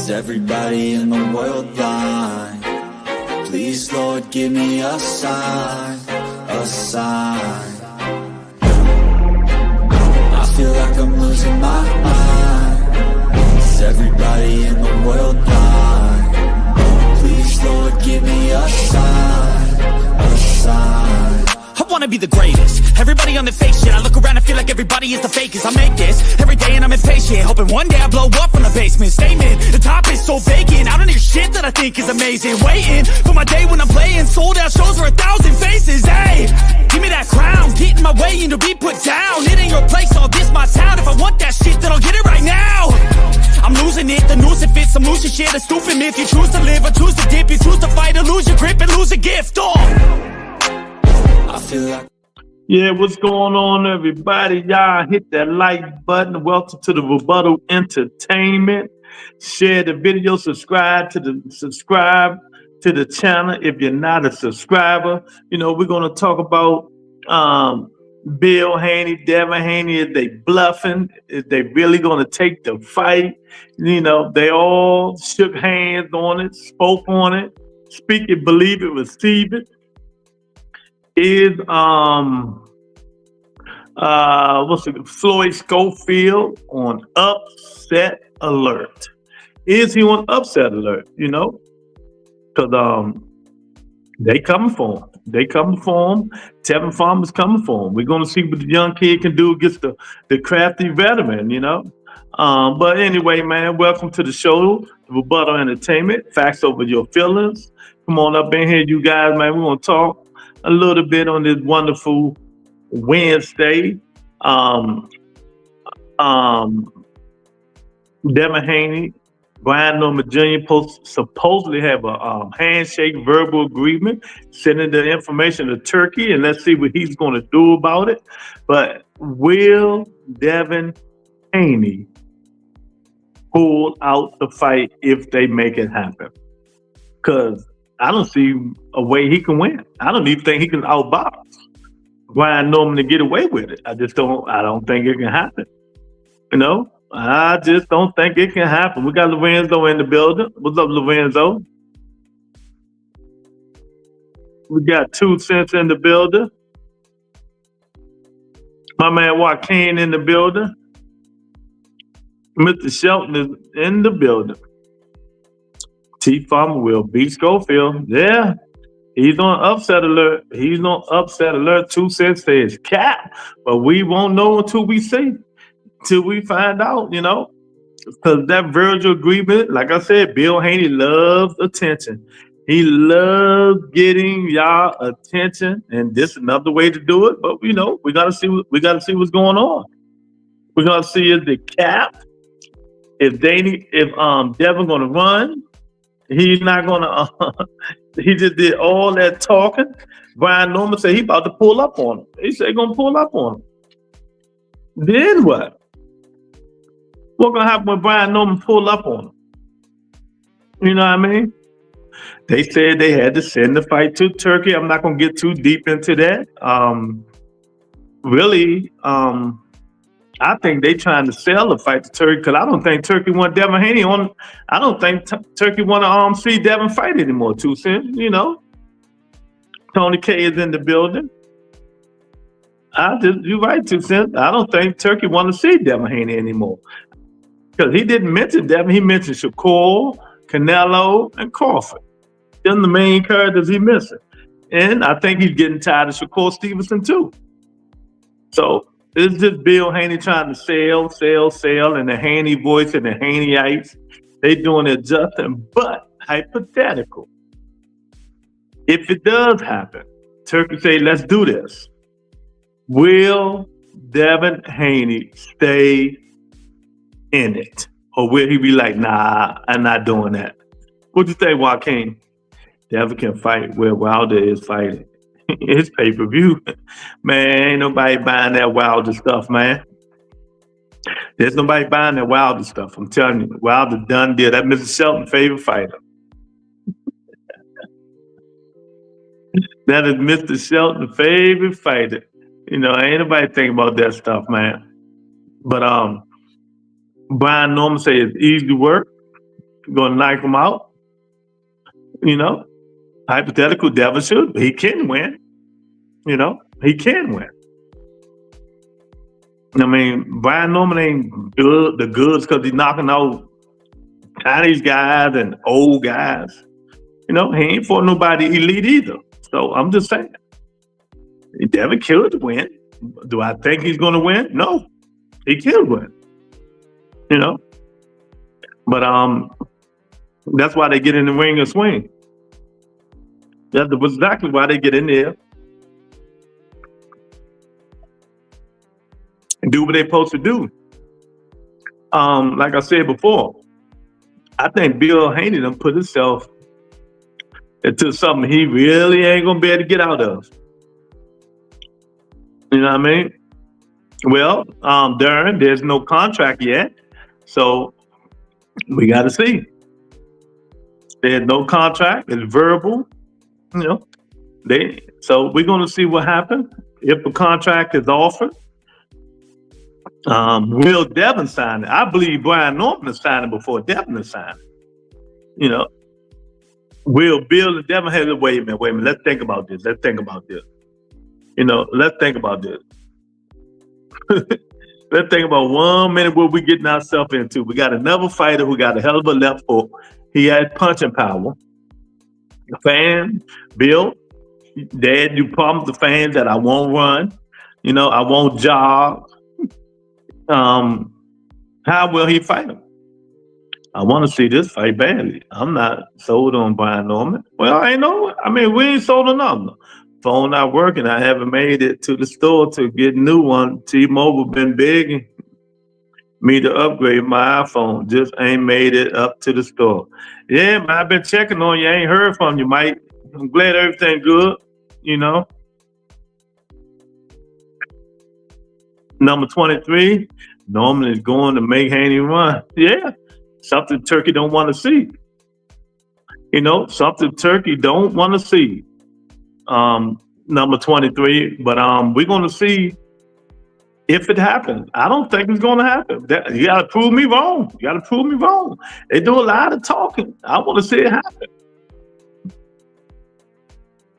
Is everybody in the world blind? Please, Lord, give me a sign, a sign. I feel like I'm losing my mind. Is everybody in the world blind? Please, Lord, give me a sign, a sign. I wanna be the greatest. Everybody on the fake shit. I look around and feel like everybody is the fakest. I make this every day and I'm impatient, hoping one day I blow up from the basement. Statement, the top is so vacant. I don't hear shit that I think is amazing. Waiting for my day when I'm playing sold out shows for 1,000 faces. Hey, give me that crown, get in my way and to be put down. It ain't your place, all this my town. If I want that shit, then I'll get it right now. I'm losing it, the noose it fits. I'm losing shit, a stupid myth. You choose to live or choose to dip. You choose to fight or lose your grip and lose a gift. I feel like Yeah, what's going on, everybody? Y'all hit that like button. Welcome to the Rebuttal Entertainment. Share the video, subscribe to the channel if you're not a subscriber. You know, we're gonna talk about Bill Haney, Devin Haney. Is they bluffing? Is they really gonna take the fight? You know, they all shook hands on it, spoke on it, speak it, believe it, receive it. Is Floyd Schofield on upset alert? Is he on upset alert? You know, because they coming for him. They coming for him. Tevin Farmer's coming for him. We're gonna see what the young kid can do against the crafty veteran. You know. But anyway, man, welcome to the show, the Rebuttal Entertainment. Facts over your feelings. Come on up in here, you guys, man. We're gonna talk a little bit on this wonderful Wednesday. Devin Haney, Bryan Jr. supposedly have a handshake verbal agreement, sending the information to Turkey, and let's see what he's going to do about it. But will Devin Haney pull out the fight if they make it happen? Because I don't see a way he can win. I don't even think he can outbox Bryan Norman to get away with it. I don't think it can happen. You know, I just don't think it can happen. We got Lorenzo in the building. What's up, Lorenzo? We got 2 Cents in the building. My man Joaquin in the building. Mr. Shelton is in the building. T. Farmer will beat Schofield. Yeah, he's on upset alert. He's on upset alert. 2 Cents says cap, but we won't know until we see, till we find out, you know, because that Virgil agreement, like I said, Bill Haney loves attention. He loves getting y'all attention, and this is another way to do it. But you know, we gotta see what's going on. We're gonna see if the cap, if Devin gonna run. He's not gonna. He just did all that talking. Bryan Norman said he about to pull up on him. He said he gonna pull up on him. Then what? What's gonna happen when Bryan Norman pull up on him? You know what I mean? They said they had to send the fight to Turkey. I'm not gonna get too deep into that. I think they trying to sell the fight to Turkey because I don't think Turkey want Devin Haney on. I don't think Turkey want to see Devin fight anymore. 2 Cents, you know. Tony K is in the building. You're right, 2 Cents. I don't think Turkey want to see Devin Haney anymore because he didn't mention Devin. He mentioned Shakur, Canelo, and Crawford. They're the main characters he missing, and I think he's getting tired of Shakur Stevenson too. So. It's just Bill Haney trying to sell, and the Haney voice and the Haneyites. They doing it justin, but hypothetical. If it does happen, Turkey say, let's do this. Will Devin Haney stay in it? Or will he be like, nah, I'm not doing that? What you say, Joaquin? Devin can fight where Wilder is fighting. It's pay-per-view. Man, ain't nobody buying that Wilder stuff, man. There's nobody buying that Wilder stuff. I'm telling you. Wilder done deal. That Mr. Shelton's favorite fighter. That is Mr. Shelton's favorite fighter. You know, ain't nobody thinking about that stuff, man. But Bryan Norman say it's easy work. Gonna knock him out. You know, hypothetical Devin should. He can win. You know, he can win. I mean, Bryan Norman ain't good, the goods because he's knocking out Chinese guys and old guys. You know, he ain't for nobody elite either. So I'm just saying, Devin could win. Do I think he's going to win? No, he could win. You know, but that's why they get in the ring and swing. That's exactly why they get in there and do what they're supposed to do. Like I said before, I think Bill Haney done put himself into something he really ain't gonna be able to get out of. You know what I mean? Well, Darren, there's no contract yet, so we got to see. There's no contract; it's verbal. You know, so we're gonna see what happens if the contract is offered. Will Devin sign it? I believe Bryan Norman is signing before Devin is signing. You know, will Bill and Devin have to wait a minute? Let's think about this. You know, let's think about this. Let's think about 1 minute what we're getting ourselves into. We got another fighter who got a hell of a left hook. He had punching power. The fan, Bill, Dad, you promised the fans that I won't run. You know, I won't jog. How will he fight him? I want to see this fight badly. I'm not sold on Bryan Norman. Well, I know. I mean, we ain't sold on nothing. Phone not working. I haven't made it to the store to get a new one. T-Mobile been begging me to upgrade my iPhone. Just ain't made it up to the store. Yeah, man, I've been checking on you. I ain't heard from you, Mike. I'm glad everything good, you know. Number 23, Norman is going to make Haney run. Yeah, something Turkey don't want to see. You know, something Turkey don't want to see. Number 23, but we're going to see if it happens. I don't think it's going to happen. You got to prove me wrong. They do a lot of talking. I want to see it happen.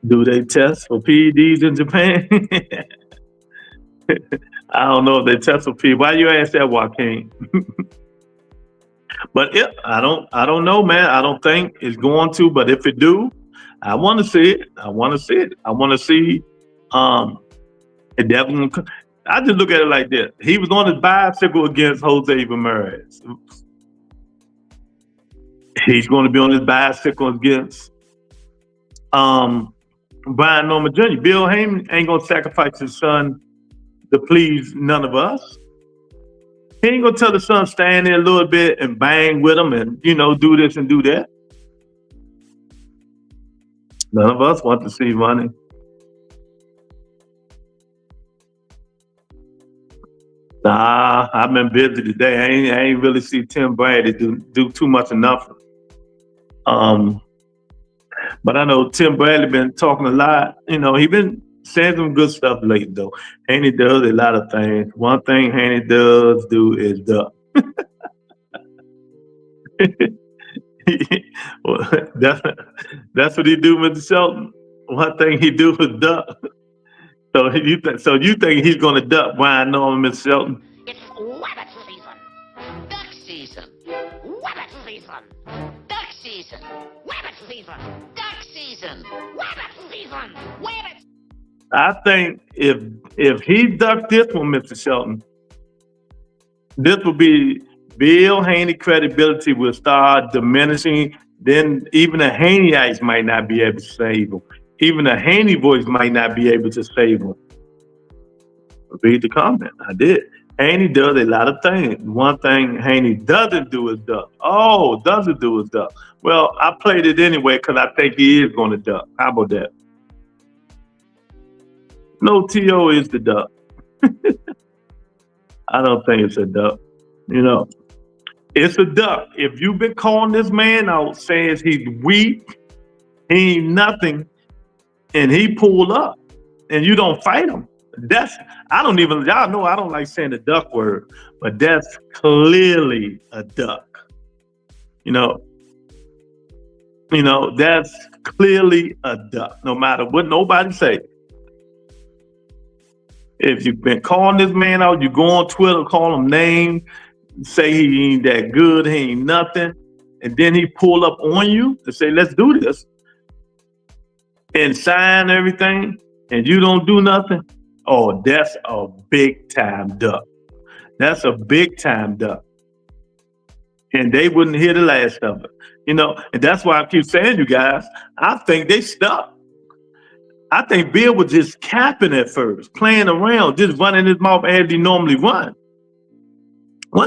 Do they test for PEDs in Japan? I don't know if they test for PEDs. Why you ask that, Joaquin? But I don't know, man. I don't think it's going to. But if it do, I want to see it. I want to see Devin. I just look at it like this. He was on his bicycle against Jose Ramirez. He's going to be on his bicycle against Bryan Norman Jr. Bill Haney ain't going to sacrifice his son to please none of us. He ain't going to tell the son stand there a little bit and bang with him and, you know, do this and do that. None of us want to see money. Nah, I've been busy today. I ain't really see Tim Brady do too much of nothing. But I know Tim Bradley been talking a lot. You know, he been saying some good stuff lately, though. Haney does a lot of things. One thing Haney does do is duck. Well, that's what he do, Mr. Shelton. One thing he do is duck. So you think he's going to duck Bryan Norman, Mr. Shelton? It's rabbit season, duck season, rabbit season, duck season, rabbit season, duck season, rabbit season, rabbit. I think if he ducked this one, Mr. Shelton, this will be Bill Haney credibility will start diminishing. Then even the Haneyites might not be able to save him. Even the Haney voice might not be able to save him. Read the comment. I did. Haney does a lot of things. One thing Haney doesn't do is duck. Oh, doesn't do is duck. Well, I played it anyway because I think he is going to duck. How about that? No, T.O. is the duck. I don't think it's a duck. You know, it's a duck. If you've been calling this man out, saying he's weak, he ain't nothing, and he pulled up, and you don't fight him, y'all know I don't like saying the duck word, but that's clearly a duck. You know, You know, that's clearly a duck, no matter what nobody say. If you've been calling this man out, you go on Twitter, call him names, say he ain't that good, he ain't nothing, and then he pull up on you and say, let's do this, and sign everything, and you don't do nothing, oh, that's a big time duck. That's a big time duck. And they wouldn't hear the last of it. You know, and that's why I keep saying, you guys, I think they stuck. I think Bill was just capping at first, playing around, just running his mouth as he normally run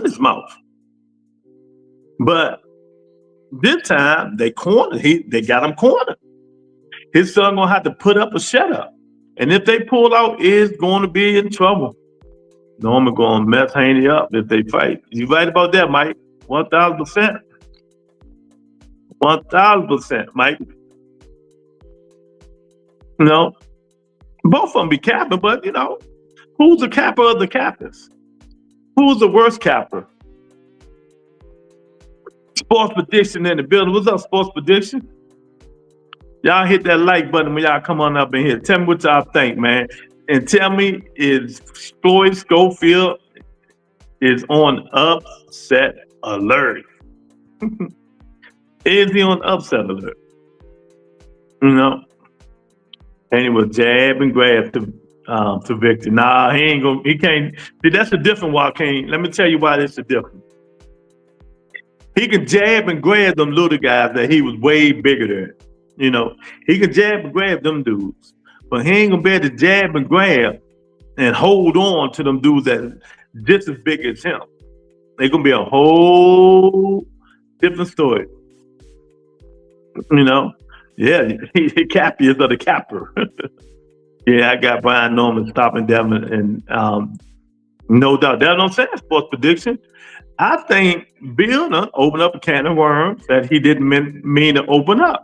his mouth. But this time they cornered. They got him cornered. His son gonna have to put up or shut up. And if they pull out, is going to be in trouble. Norman gonna mess Haney up if they fight. You right about that, Mike? 1,000%. 1,000%, Mike. You know, both of them be capping, but you know, who's the capper of the cappers? Who's the worst capper? Sports prediction in the building. What's up, sports prediction? Y'all hit that like button when y'all come on up in here. Tell me what y'all think, man. And tell me, is Floyd Schofield is on upset alert? Is he on upset alert? You know? And he was jab and grab to Victor. Nah, he can't. See, that's a different Joaquin. Let me tell you why this is different. He can jab and grab them little guys that he was way bigger than. You know, he can jab and grab them dudes, but he ain't gonna be able to jab and grab and hold on to them dudes that just as big as him. They're gonna be a whole different story. You know? Yeah, he cappiest of the capper. Yeah, I got Bryan Norman stopping Devin, and no doubt. That's what I'm saying, sports prediction. I think Bill opened up a can of worms that he didn't mean to open up.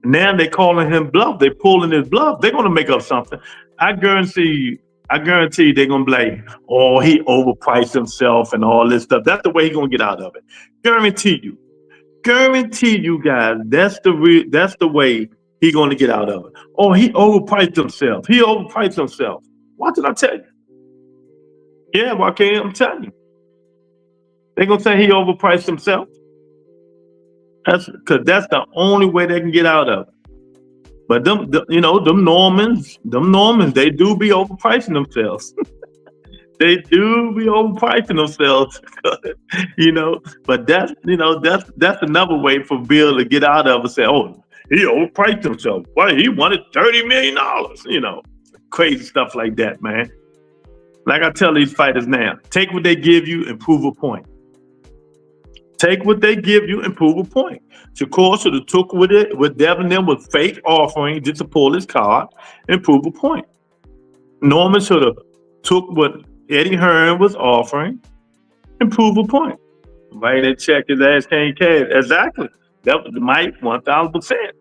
Now they calling him bluff. They pulling his bluff. They're gonna make up something. I guarantee they're gonna be like, oh, he overpriced himself and all this stuff. That's the way he's gonna get out of it. Guarantee you guys, that's the way he's gonna get out of it. Oh, he overpriced himself. What did I tell you? Yeah, Joaquin, I'm telling you. They're gonna say he overpriced himself. That's because that's the only way they can get out of it. But them Normans, they do be overpricing themselves. They do be overpricing themselves, you know. But that's another way for Bill to get out of it. Say, oh, he overpriced himself. Why, he wanted $30 million, you know, crazy stuff like that, man. Like I tell these fighters now, take what they give you and prove a point. Take what they give you and prove a point. Shakur should have took with it, with Devin them with fake offering just to pull his card and prove a point. Norman should have took what Eddie Hearn was offering and prove a point. Right and check his ass can't cash. Exactly. That was Mike 1,000%.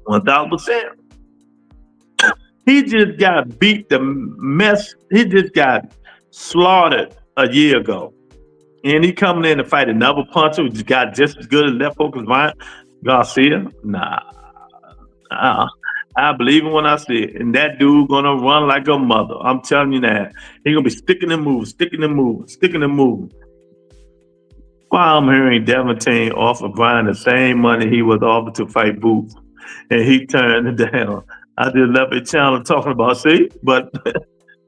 1,000%. He just got beat the mess. He just got slaughtered a year ago. And he coming in to fight another puncher who just got just as good as left hook as Ryan Garcia. Nah. I believe it when I see it. And that dude gonna run like a mother. I'm telling you that. He gonna be sticking and moving. While I'm hearing Devin Haney offer Bryan the same money he was offered to fight Booth, and he turned it down. I just left a channel talking about, see, but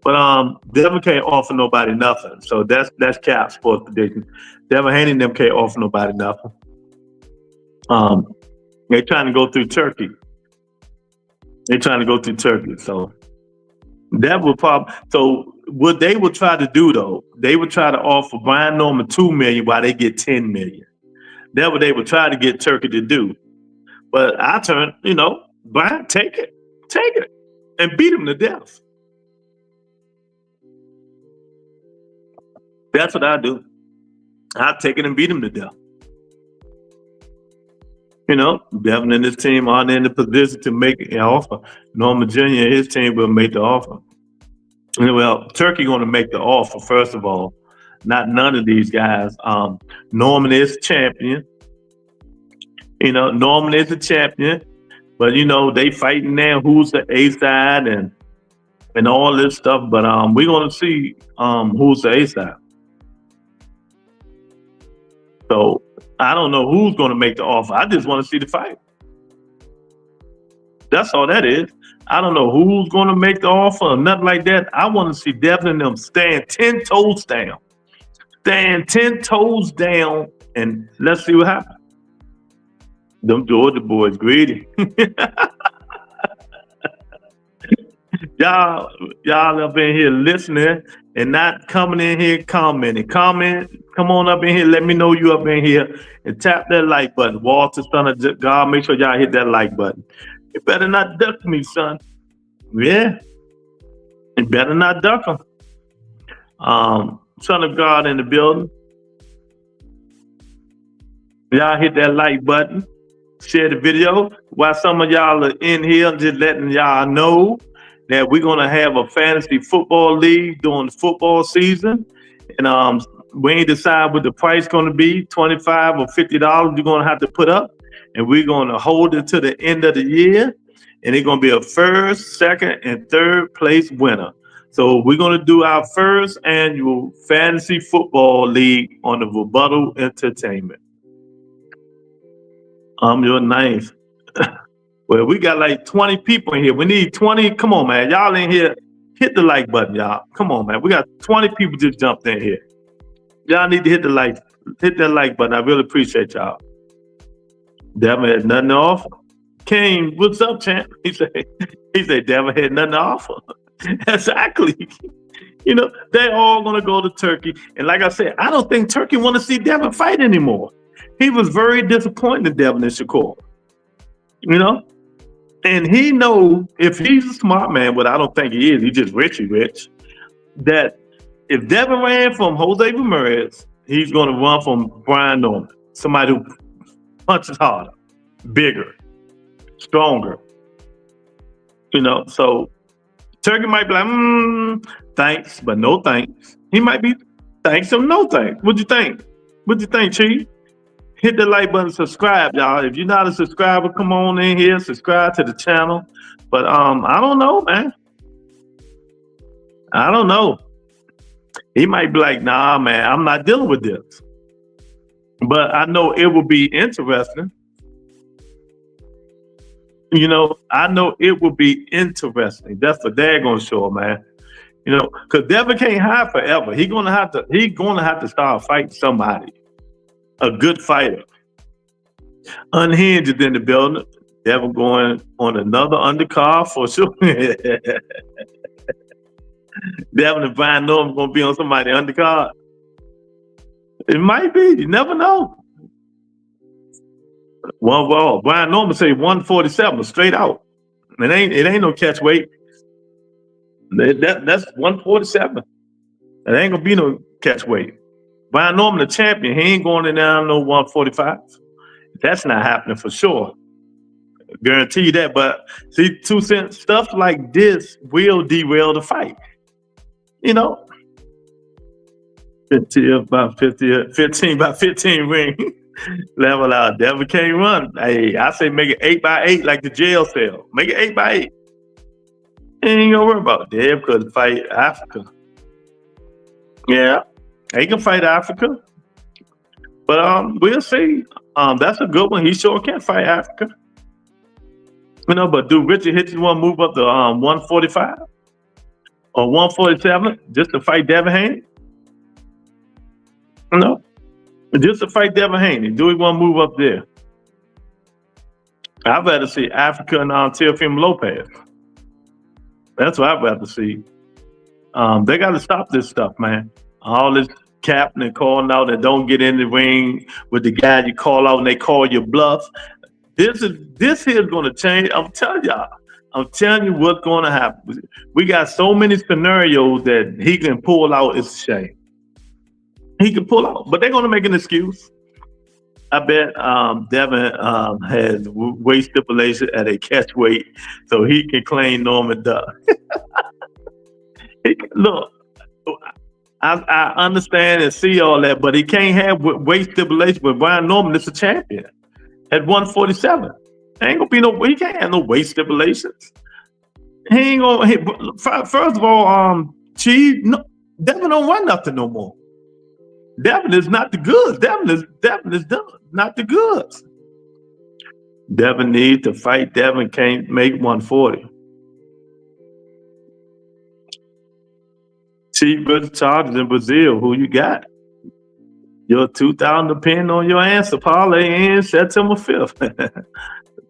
Devin can't offer nobody nothing. So that's cap sports prediction. Devin Haney and them can't offer nobody nothing. They're trying to go through Turkey. So that would probably. So what they would try to do though, they would try to offer Bryan Norman $2 million while they get $10 million. That's what they would try to get Turkey to do. But I turn, Bryan, take it, and beat him to death. That's what I do. I take it and beat him to death. Devin and his team aren't in the position to make an offer. Norman Jr. and his team will make the offer. Well, Turkey going to make the offer, first of all. Not none of these guys. Norman is champion. You know, Norman is the champion, but you know they fighting now who's the A side and all this stuff. But we're gonna see who's the A side. So I don't know who's gonna make the offer. I just want to see the fight. That's all that is. I don't know who's gonna make the offer or nothing like that. I want to see Devin and them stand 10 toes down. Stand 10 toes down and let's see what happens. Them Georgia boys greedy. y'all up in here listening and not coming in here commenting. Come on up in here. Let me know you up in here and tap that like button. Walter, son of God, make sure y'all hit that like button. You better not duck me, son. Yeah. You better not duck him. Son of God in the building. Y'all hit that like button. Share the video. While some of y'all are in here, just letting y'all know that we're gonna have a fantasy football league during the football season, and we ain't decide what the price gonna be, $25 or $50. You're gonna have to put up, and we're gonna hold it to the end of the year, and it's gonna be a first, second, and third place winner. So we're gonna do our first annual fantasy football league on the Rebuttal Entertainment. You're nice. Well, we got like 20 people in here. We need 20. Come on, man. Y'all in here, hit the like button, y'all. Come on, man. We got 20 people just jumped in here. Y'all need to hit that like button. I really appreciate y'all. Devin had nothing to offer. King, what's up, champ? He said, Devin had nothing to offer. Exactly. You know, they're all gonna go to Turkey. And like I said, I don't think Turkey want to see Devin fight anymore. He was very disappointed in Devin and Shakur. You know? And he know if he's a smart man, but I don't think he is, he's just rich, that if Devin ran from Jose Ramirez, he's gonna run from Bryan Norman, somebody who punches harder, bigger, stronger. You know, so Turkey might be like, thanks, but no thanks. He might be thanks and no thanks. What you think? What you think, Chief? Hit the like button, subscribe, y'all. If you're not a subscriber, come on in here, subscribe to the channel. But I don't know, man. I don't know. He might be like, nah, man, I'm not dealing with this. But I know it will be interesting. You know, I know it will be interesting. That's for daggone sure, man. You know, because Devin can't hide forever. He's gonna have to start fighting somebody. A good fighter. Unhinged is in the building. Devin going on another undercard for sure. Devin and Bryan Norman gonna be on somebody's undercard. It might be. You never know. Bryan Norman say 147 straight out. It ain't no catch weight. That's 147. It ain't gonna be no catch weight. Bryan Norman, the champion, he ain't going down no 145. That's not happening for sure. Guarantee you that. But see, 2 cent stuff like this will derail the fight. You know, 15 by 15 ring. Level out. Devin can't run. Hey, I say make it 8 by 8 like the jail cell. Make it 8 by 8. Ain't gonna worry about it. Dev could fight Africa. Yeah. He can fight Africa, but we'll see. That's a good one. He sure can fight Africa. You know, but do Richard Hitchens want to move up to 145 or 147 just to fight Devin Haney? No, just to fight Devin Haney. Do we want to move up there? I'd rather see Africa and Teofimo Lopez. That's what I'd rather see. They got to stop this stuff, man. All this capping and calling out and don't get in the ring with the guy you call out and they call you bluff. This here is going to change. I'm telling you what's going to happen. We got so many scenarios that he can pull out. It's a shame. He can pull out, but they're going to make an excuse. I bet Devin has weight stipulation at a catch weight, so he can claim Norman Duck. Look, I understand and see all that, but he can't have weight stipulation. But Bryan Norman is a champion, at 147. Ain't gonna be he can't have no weight stipulations. He ain't gonna. First of all, no, Devin don't run nothing no more. Devin is not the goods. Devin is done, not the goods. Devin needs to fight. Devin can't make 140. Chief versus Chargers in Brazil. Who you got? Your 2,000 depend on your answer. Parlay in September 5th.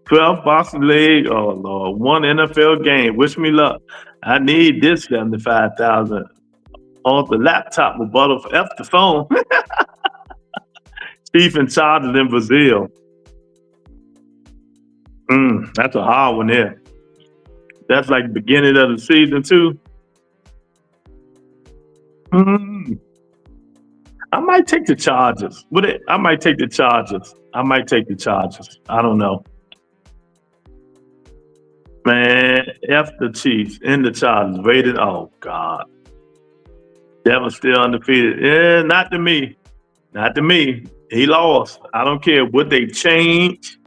12 boxing league. Oh Lord, 1 NFL game. Wish me luck. I need this 75,000 on the laptop with butter for F the phone. Chief and Chargers in Brazil. That's a hard one there. That's like the beginning of the season too. I might take the Chargers. I might take the Chargers. I don't know. Man, F the Chiefs in the Chargers. Rated. Oh God. Devin still undefeated. Yeah, not to me. He lost. I don't care what they change.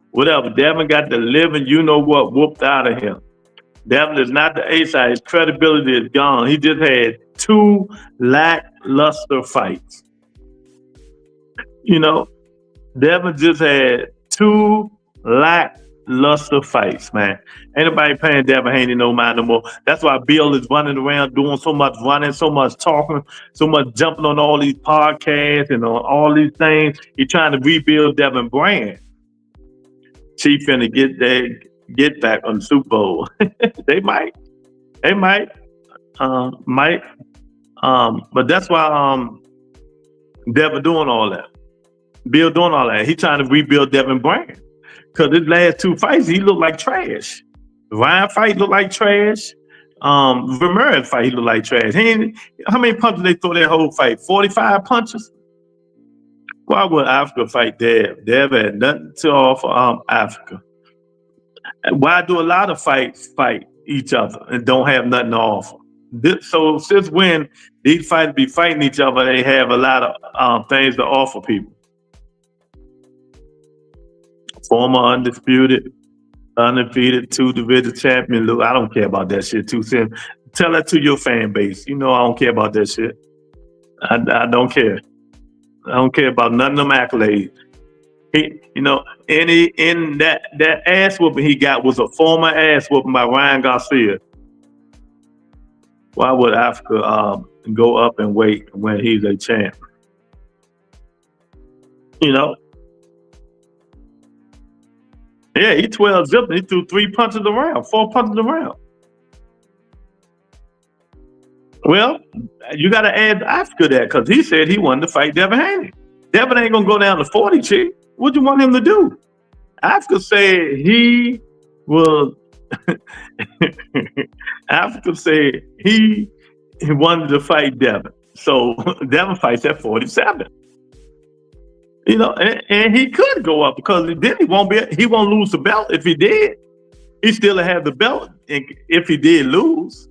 Whatever. Devin got the living, you know what, whooped out of him. Devin is not the A side. His credibility is gone. He just had 2 lackluster fights. You know, Devin just had 2 lackluster fights, man. Ain't nobody paying Devin Haney no mind no more. That's why Bill is running around doing so much running, so much talking, so much jumping on all these podcasts and on all these things. He's trying to rebuild Devin Bryan. Chief finna get back on the Super Bowl. They might. But that's why Devin doing all that. Bill doing all that. He trying to rebuild Devin Bryan. Because his last 2 fights, he looked like trash. The Ryan fight looked like trash. Ramirez fight, he looked like trash. How many punches they throw that whole fight? 45 punches? Why would Africa fight Dev? Dev had nothing to offer Africa. Why do a lot of fights fight each other and don't have nothing to offer? So since when these fighters be fighting each other, they have a lot of things to offer people. Former undefeated 2 division champion. Look, I don't care about that shit too. Tell that to your fan base. You know I don't care about that shit. I don't care. I don't care about none of them accolades. In that ass whooping he got was a former ass whooping by Ryan Garcia. Why would Africa go up and wait when he's a champ? You know? Yeah, he 12 zipping. He threw 4 punches around. Well, you got to add Africa there because he said he wanted to fight Devin Haney. Devin ain't going to go down to 40, chick. What do you want him to do? Africa said he will. Africa said he wanted to fight Devin. So Devin fights at 47. You know, and he could go up because then he won't lose the belt if he did. He still have the belt if he did lose.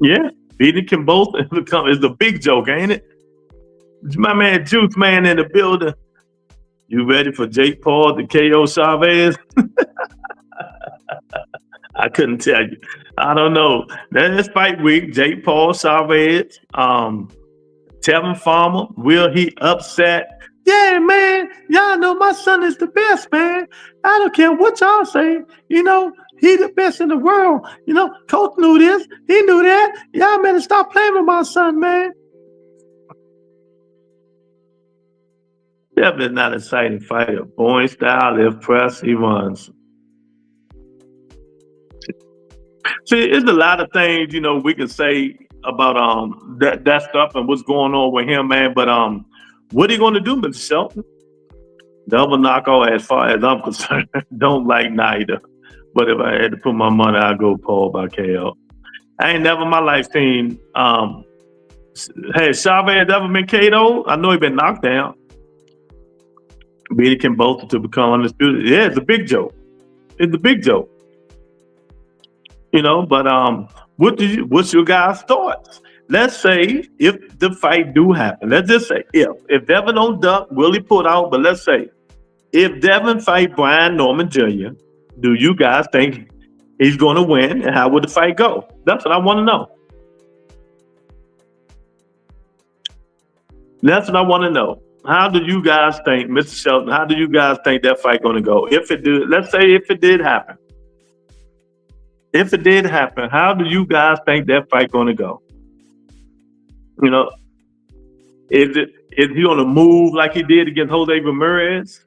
Yeah, beating can both become is the big joke, ain't it? My man Juice Man in the building. You ready for Jake Paul to KO Chavez? I couldn't tell you. I don't know. That's fight week. Jake Paul, Chavez, Tevin Farmer. Will he upset? Yeah, man. Y'all know my son is the best, man. I don't care what y'all say. You know, he the best in the world. You know, coach knew this. He knew that. Y'all better stop playing with my son, man. Devin is not an exciting fighter. Boring style, if pressed, he runs. See, it's a lot of things, you know, we can say about that stuff and what's going on with him, man. But what are you going to do, Mr. Shelton? Double knockout, as far as I'm concerned. Don't like neither. But if I had to put my money, I'd go Paul by KO. I ain't never in my life seen has Chavez ever been KO'd? I know he been knocked down. Beat can both to become undisputed. Yeah, it's a big joke. It's a big joke. You know, but what's your guys' thoughts? let's say if the fight do happen, let's just say if Devin don't duck, will he pull out? But let's say if Devin fight Bryan Norman Jr., do you guys think he's going to win, and how would the fight go? That's what I want to know. That's what I want to know. How do you guys think, Mr. Shelton? How do you guys think that fight going to go? If it did, let's say if it did happen. If it did happen, how do you guys think that fight going to go? You know, is he going to move like he did against Jose Ramirez?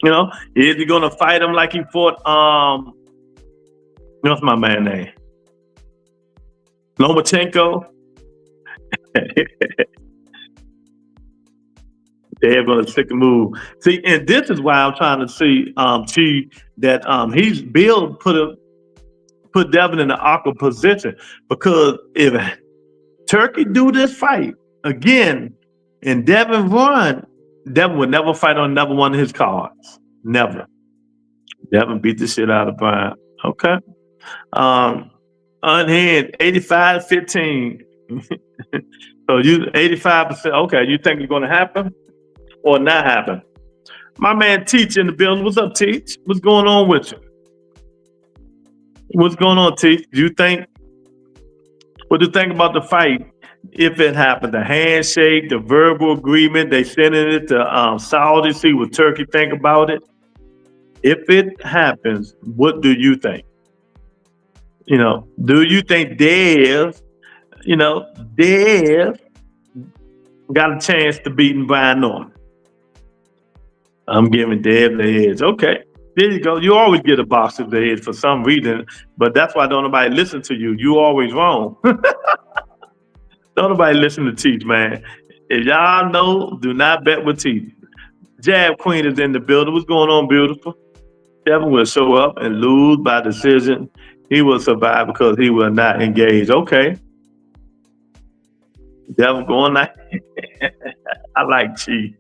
You know, is he going to fight him like he fought? What's my man name? Lomachenko. They're going to stick a move. See, and this is why I'm trying to see, Chi, that Bill put Devin in the awkward position, because if Turkey do this fight again and Devin run, Devin would never fight on another one of his cards. Never. Devin beat the shit out of Bryan. Okay. Unhinged, 85-15. So you 85%. Okay, you think it's going to happen or not happen? My man Teach in the building. What's up, Teach? What's going on with you? What's going on, Teach? What do you think about the fight if it happened? The handshake, the verbal agreement, they sending it to Saudi, see what Turkey think about it. If it happens, what do you think? You know, do you think Dev got a chance to beating Bryan Norman? I'm giving Dev the edge. Okay, there you go. You always get a boxer the edge for some reason, but that's why don't nobody listen to you. You always wrong. Don't nobody listen to Teach, man. If y'all know, do not bet with Teach. Jab Queen is in the building. What's going on, beautiful? Devin will show up and lose by decision. He will survive because he will not engage. Okay. Devin going night. I like Chi.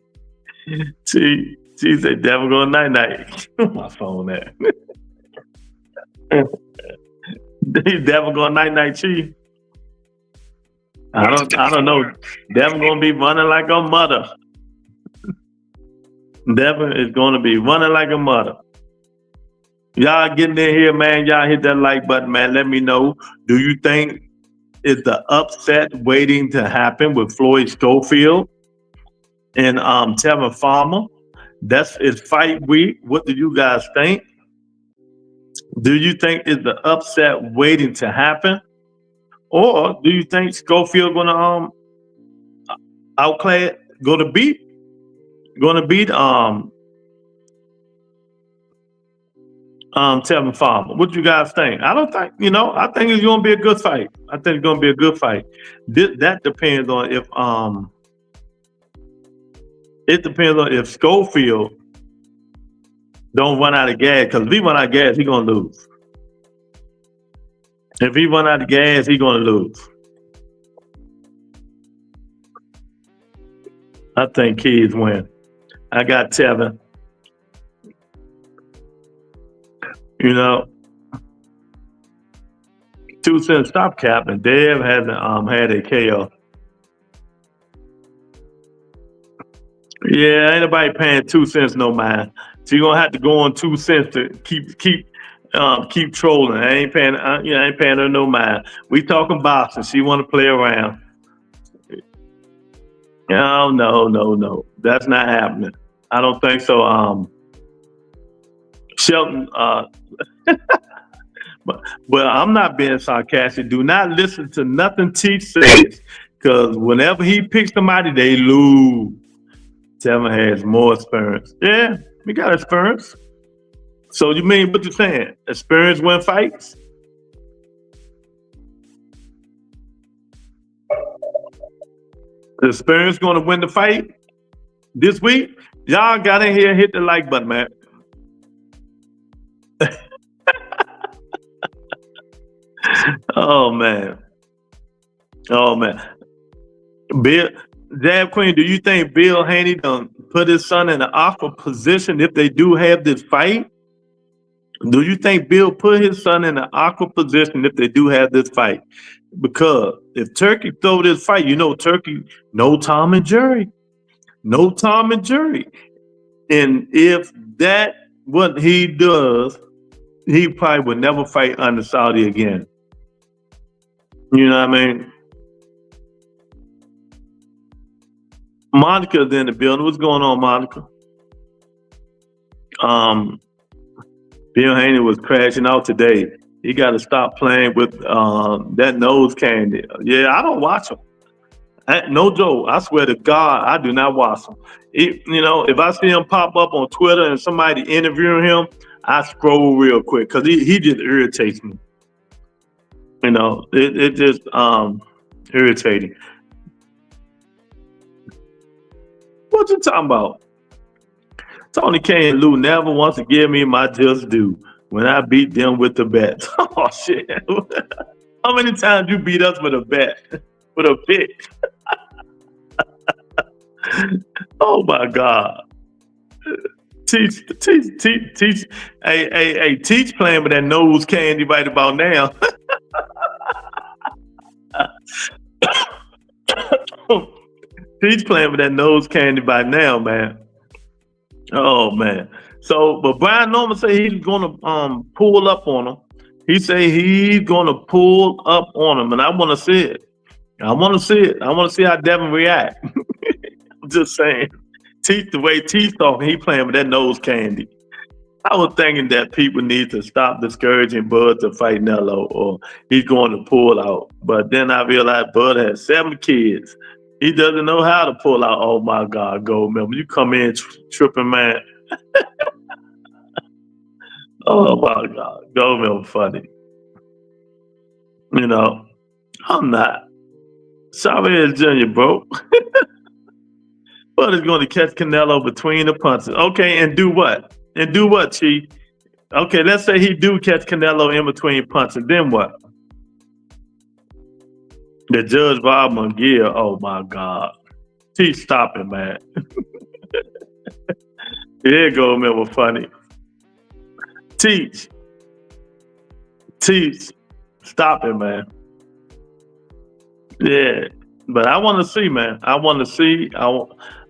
Chi said Devin going night. My phone there. Devin going night, Chi. I don't know. Devin gonna be running like a mother. Devin is gonna be running like a mother. Y'all getting in here, man. Y'all hit that like button, man. Let me know. Do you think is the upset waiting to happen with Floyd Schofield and Tevin Farmer? It's fight week. What do you guys think? Do you think is the upset waiting to happen? Or do you think Schofield gonna outclass, gonna beat Tevin Farmer? What you guys think? I don't think, I think it's gonna be a good fight. I think it's gonna be a good fight. That depends on if Schofield don't run out of gas, because if he run out of gas, he's gonna lose. If he run out of gas, he's gonna lose. I think kids win. I got Tevin. 2 cents stop cap, and Dev hasn't had a KO. Yeah, ain't nobody paying 2 cents no mind. So you're gonna have to go on 2 cents to keep trolling. I ain't paying her no mind. We talking boxing. She want to play around. No. That's not happening. I don't think so. Shelton, but I'm not being sarcastic. Do not listen to nothing Teach says, because whenever he picks somebody, they lose. Tevin has more experience. Yeah, we got experience. So you mean what you're saying? Experience win fights? The experience going to win the fight this week? Y'all got in here, hit the like button, man. Oh man. Bill, Jab Queen, do you think Bill Haney done put his son in an awkward position if they do have this fight? Do you think Bill put his son in an awkward position if they do have this fight? Because if Turkey throw this fight, Turkey, no Tom and Jerry. No Tom and Jerry. And if that what he does, he probably would never fight under Saudi again. You know what I mean? Monica's in the building. What's going on, Monica? Bill Haney was crashing out today. He got to stop playing with that nose candy. Yeah, I don't watch him. No joke. I swear to God, I do not watch him. If I see him pop up on Twitter and somebody interviewing him, I scroll real quick because he just irritates me. It just irritating. What you talking about? Tony K and Lou never wants to give me my just due when I beat them with the bet. Oh shit! How many times you beat us with a bet, with a pick? Oh my God! Teach. Hey, Teach playing with that nose candy right about now. Teach playing with that nose candy by now, man. Oh man. So, but Bryan Norman say he's gonna pull up on him. He say he's gonna pull up on him, and I want to see it. I want to see how Devin react. I'm just saying, the way Teeth talking, he playing with that nose candy. I was thinking that people need to stop discouraging Bud to fight Nello, or he's going to pull out. But then I realized Bud has 7 kids. He doesn't know how to pull out. Oh my God, Goldmember, you come in tripping, man. Oh my God, Goldmember funny. I'm not. Sorry, Junior, bro. Bud is going to catch Canelo between the punches. Okay, and do what? Chief? Okay, let's say he do catch Canelo in between punches. Then what? The Judge Bob Munguia. Oh my God. Teach, stop it, man. Here you go, man. We're funny. Teach, stop it, man. Yeah, but I want to see, man. I want to see.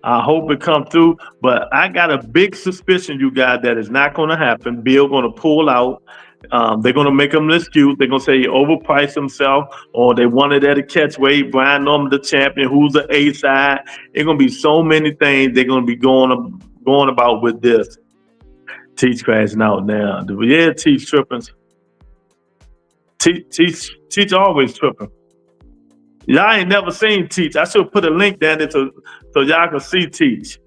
I hope it come through. But I got a big suspicion, you guys, that is not going to happen. Bill going to pull out. They're going to make him an excuse. They're going to say he overpriced himself, or they wanted at a catch weight. Bryan Norman, the champion, who's the A side. It's going to be so many things they're going to be going about with this. Teach crashing out now. Yeah, Teach tripping. Teach always tripping. Y'all ain't never seen Teach. I should put a link down there so y'all can see Teach.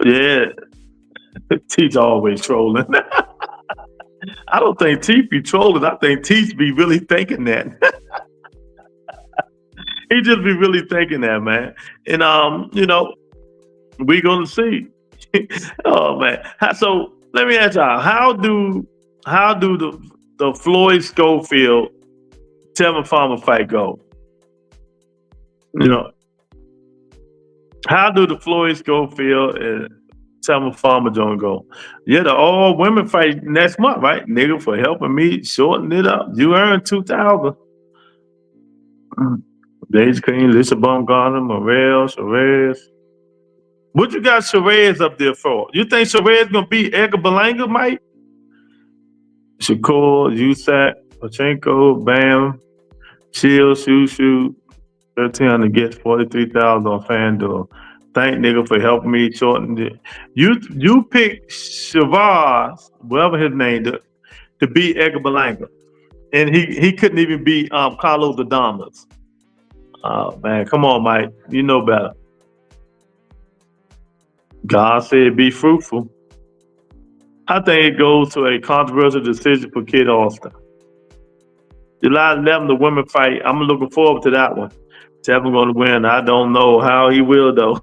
Yeah. Teach always trolling. I don't think Teach be trolling. I think Teach be really thinking that. He just be really thinking that, man. And we gonna see. Oh man. So let me ask y'all, how do the Floyd Schofield Tevin Farmer fight go? How do the Floyd Schofield and Tevin Farmer joint go? Yeah, the all women fight next month, right? Nigga, for helping me shorten it up. You earned $2,000. Daisy Queen, Lisa Baumgartner, Morel, Sherez. What you got Sherez up there for? You think Sherez gonna beat Edgar Berlanga, Mike? Shakur, Usyk, Pachenko, Bam, Chill, Shoot, 1,300 gets 43,000 on FanDuel. Thank nigga for helping me shorten it. You picked Shavaz, whatever his name, to beat Edgar Berlanga, and he couldn't even beat Carlos Adames. Oh man, come on, Mike, you know better. God said be fruitful. I think it goes to a controversial decision for Kid Austin. July 11th, the women fight. I'm looking forward to that one. Tevin going to win. I don't know how he will, though.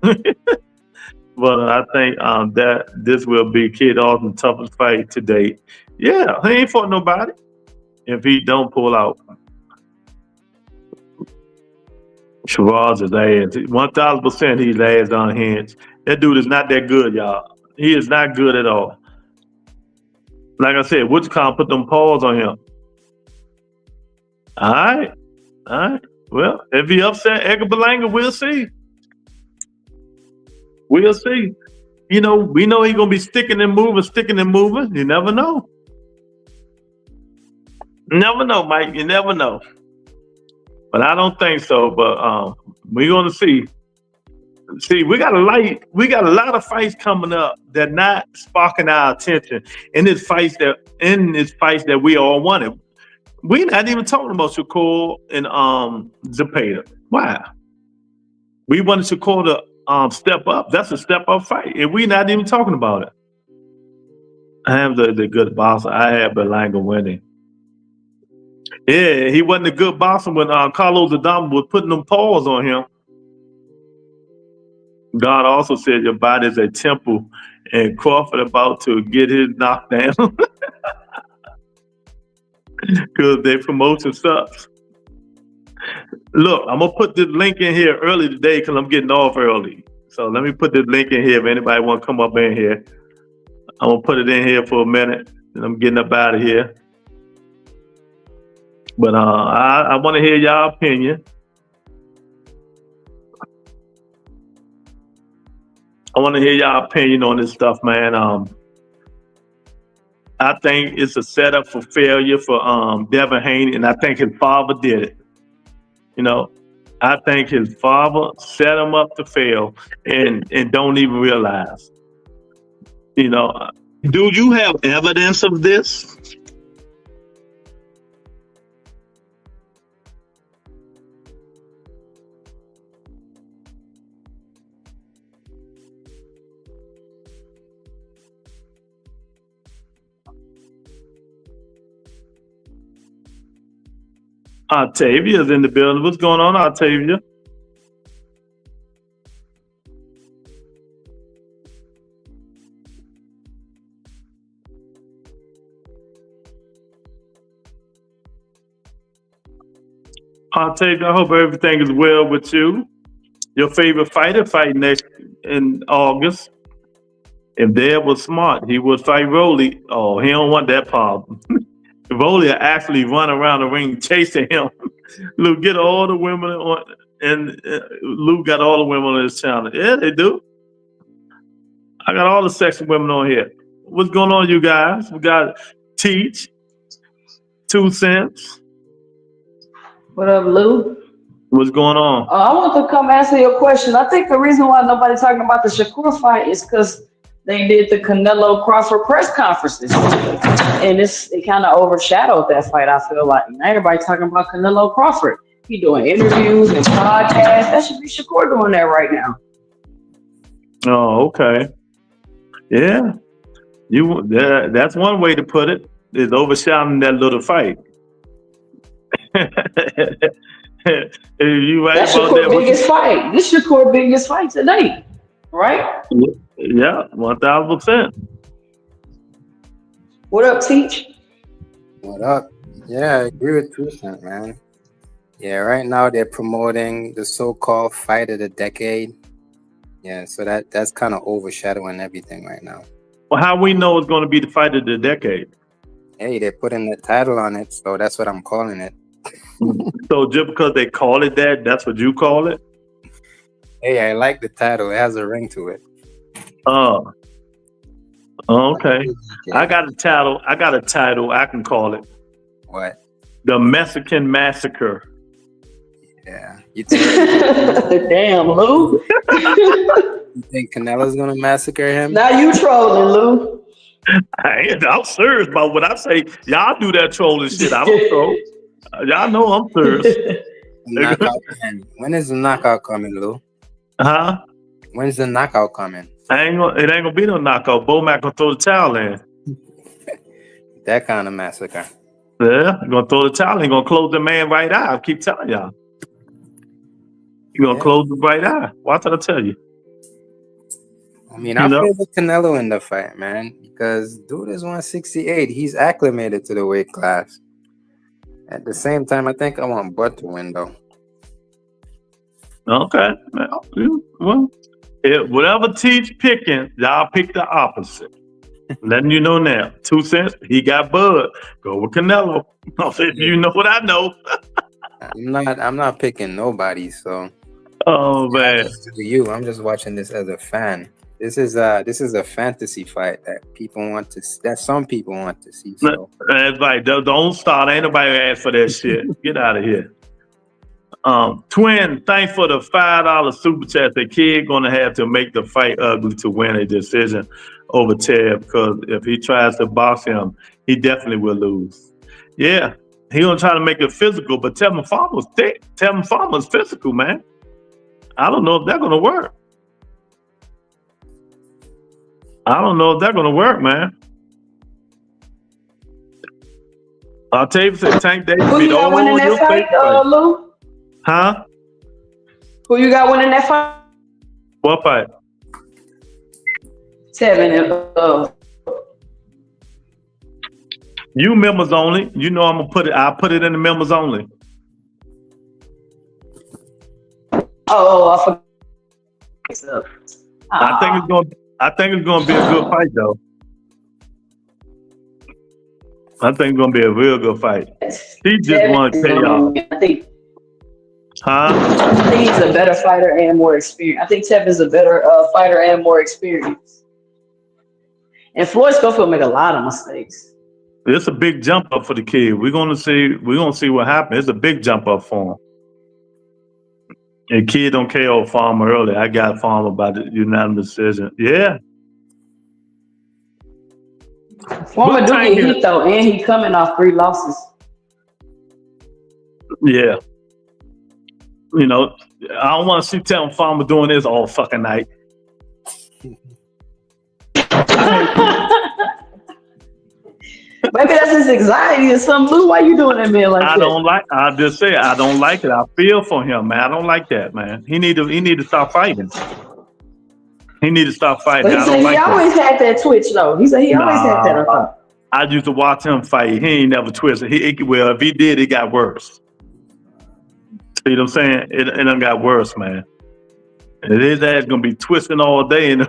But I think that this will be Kid Austin's toughest fight to date. Yeah, he ain't fought nobody if he don't pull out. Shavaz is ass. 1,000% he's ass unhinged. That dude is not that good, y'all. He is not good at all. Like I said, Wichita put them paws on him. All right. Well, if he upset Edgar Berlanga, we'll see. We'll see. We know he's gonna be sticking and moving. You never know. Never know, Mike. You never know. But I don't think so. But we're gonna see. See, we got a lot of fights coming up that not sparking our attention in this fights that we all wanted. We're not even talking about Shakur and Zepeda. Why? We wanted Shakur to step up. That's a step up fight, and we're not even talking about it. I have the good boxer. I have Berlanga winning. Yeah, he wasn't a good boxer when Carlos Adames was putting them paws on him. God also said your body is a temple, and Crawford about to get his knockdown because their promotion sucks. Look, I'm gonna put this link in here early today because I'm getting off early. So let me put this link in here if anybody want to come up in here. I'm gonna put it in here for a minute, and I'm getting up out of here. But I want to hear y'all opinion. I want to hear y'all opinion on this stuff, man. I think it's a setup for failure for Devin Haney, and I think his father did it. I think his father set him up to fail and don't even realize. Do you have evidence of this? Octavia's in the building. What's going on, Octavia? Octavia, I hope everything is well with you. Your favorite fighter fighting next in August. If Dad was smart, he would fight Rolly. Oh, he don't want that problem. Rolly actually run around the ring chasing him. Luke, get all the women on, and Luke got all the women on his channel. Yeah, they do. I got all the sexy women on here. What's going on, you guys? We got Teach, 2 Cents. What up, Lou? What's going on? I want to come answer your question. I think the reason why nobody's talking about the Shakur fight is because they did the Canelo Crawford press conferences, and it kind of overshadowed that fight. I feel like now everybody talking about Canelo Crawford. He doing interviews and podcasts. That should be Shakur doing that right now. Oh, okay. Yeah, that's one way to put it. Is overshadowing that little fight. You right That's about Shakur's that? biggest fight. This Shakur's biggest fight today, right? Yeah, 1000%. What up, Teach? What up? Yeah, I agree with 2 Cent, man. Yeah, right now they're promoting the so-called fight of the decade. Yeah, so that's kind of overshadowing everything right now. Well, how we know it's going to be the fight of the decade? Hey, they're putting the title on it, so that's what I'm calling it. So just because they call it that, that's what you call it? Hey, I like the title. It has a ring to it. Oh, okay. I got a title. I can call it. What? The Mexican Massacre. Yeah. You think Damn, Lou. you think Canelo's gonna massacre him? Now you trolling, Lou. I'm serious about what I say. Y'all do that trolling shit. I don't troll. Y'all know I'm serious. Knockout. When is the knockout coming, Lou? Huh? When's the knockout coming? It ain't gonna be no knockout. Bomac gonna throw the towel in. That kind of massacre. Yeah, he's gonna throw the towel in. He's gonna close the man right eye. I keep telling y'all. He's gonna close the right eye. Why did I tell you? I mean, I favor Canelo in the fight, man, because dude is 168. He's acclimated to the weight class. At the same time, I think I want Bud to win, though. Okay. Well, Whatever T's picking, y'all pick the opposite. Letting you know now. 2 cents, he got Bud. Go with Canelo. If you know what I know. I'm not picking nobody, so Oh man. to you, I'm just watching this as a fan. This is a fantasy fight that some people want to see. So That's right. Don't start. Ain't nobody asked for that shit. Get out of here. Twin, thanks for the $5 super chat. The kid gonna have to make the fight ugly to win a decision over Tev, because if he tries to box him, he definitely will lose. Yeah, he gonna try to make it physical, but Tevin Farmer's thick. Tevin Farmer's physical, man. I don't know if that's gonna work. Man. I'll tell you, Tank Davis Who you got winning that fight, Lou? Huh? Who you got winning that fight? What fight? Tevin. You members only. You know I'm gonna put it. I'll put it in the members only. I forgot. I think it's gonna be a good fight, though. I think it's gonna be a real good fight. He just want to tell y'all. I think he's a better fighter and more experienced. I think Tevin's a better fighter and more experienced. And Floyd Schofield make a lot of mistakes. It's a big jump up for the kid. We're gonna see what happens. It's a big jump up for him. And kid don't KO Farmer early. I got Farmer by the unanimous decision. Yeah. Farmer do get hit though, and he coming off 3 losses. Yeah. You know, I don't want to see Tevin Farmer doing this all fucking night. Maybe that's his anxiety or something. Lou, why you doing that, man? I just say I don't like it. I feel for him, man. I don't like that, man. He need to stop fighting. He need to stop fighting. But he always had that twitch though. He said he always had that. I used to watch him fight. He ain't never twisted. Well, if he did, it got worse. See what I'm saying? It done got worse, man. And his ass gonna be twisting all day, and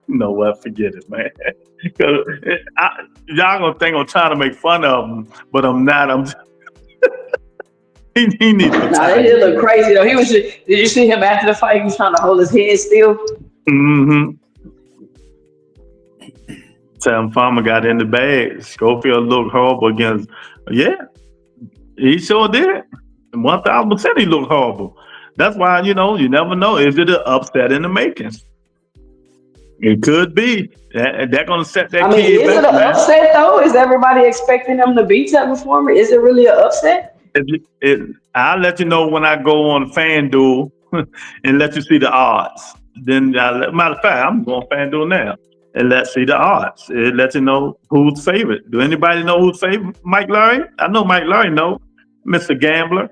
you know what? Forget it, man. Y'all gonna think I'm trying to make fun of him, but I'm not. He needs to. Nah, they did look crazy though. Did you see him after the fight? He was trying to hold his head still. Mm-hmm. Tevin Farmer got in the bag. Schofield looked horrible against. Yeah, he sure did. 1,000% he looked horrible. That's why, you never know. Is it an upset in the making? It could be. They're going to set that kid back. Is it an upset, though? Is everybody expecting them to beat Tevin Farmer? Is it really an upset? I'll let you know when I go on FanDuel and let you see the odds. Then, matter of fact, I'm going FanDuel now and let's see the odds. It lets you know who's favorite. Do anybody know who's favorite? Mike Larry? I know Mike Larry know. Mr. Gambler.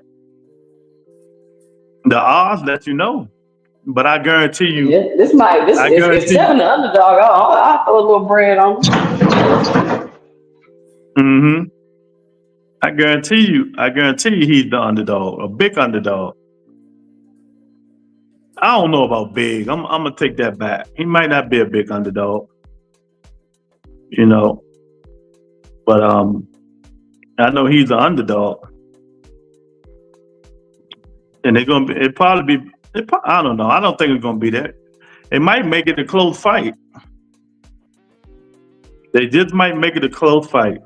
The odds let you know. But I guarantee you. Yeah, if Tevin the underdog, I'll throw a little bread on him. Mm-hmm. I guarantee you he's the underdog, a big underdog. I don't know about big. I'm gonna take that back. He might not be a big underdog. But I know he's an underdog. And I don't know. I don't think it's gonna be that. It might make it a close fight. They just might make it a close fight.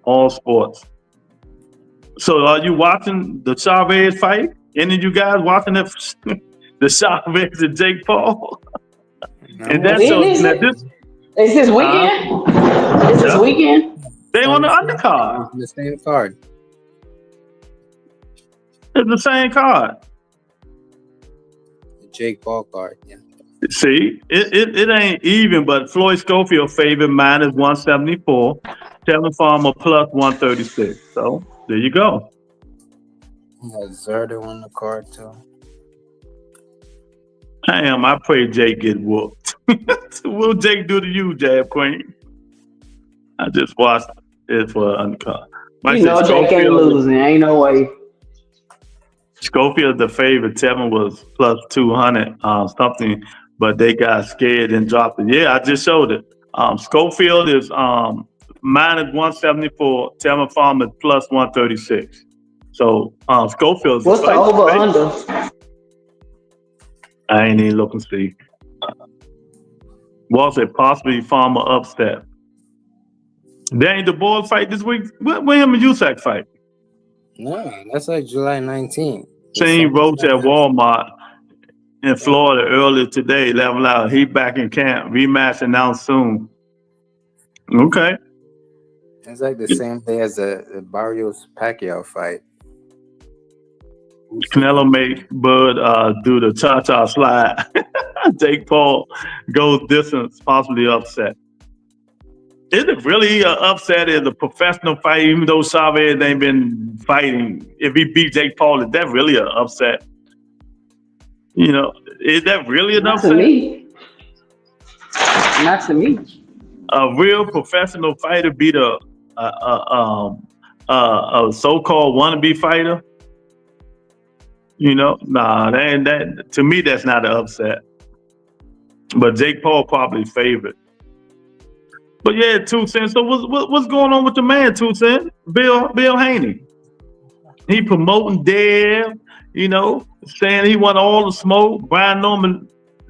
All sports. So are you watching the Chavez fight? Any of you guys watching the Chavez and Jake Paul? And that's is this weekend? Is this weekend? They on the undercard. The same card. It's the same card. The Jake Paul card, yeah. See, it ain't even, but Floyd Schofield favorite minus 174. Tevin Farmer plus 136. So there you go. Zerda on the card too. I pray Jake get whooped. What will Jake do to you, Jab Queen? I just watched it for an undercard. Jake ain't losing. Ain't no way. Schofield the favorite. Tevin was plus 200 something. but they got scared and dropped it. Yeah, I just showed it. Schofield is minus 174. Tevin Farmer is plus 136. So Schofield's What's the over under? I ain't even looking to see. Was it possibly Farmer upset? There ain't the board fight this week. When him and Usyk fight? No, that's like July 19th. Seen Roach at Walmart in Florida earlier today. Level out. He back in camp. Rematch announced soon. Okay. It's like the same day as the Barrios Pacquiao fight. Canelo made Bud do the cha-cha slide. Jake Paul goes distance, possibly upset. Is it really an upset in a professional fight, even though Chavez ain't been fighting? If he beat Jake Paul, is that really an upset? You know, is that really an upset? To me. Not to me. A real professional fighter beat a so-called wannabe fighter? You know, nah, that to me that's not an upset. But Jake Paul probably favored. But yeah, 2 Cents. So what's going on with the man, 2 Cents? Bill Haney. He promoting Dev, you know, saying he want all the smoke. Brian Norman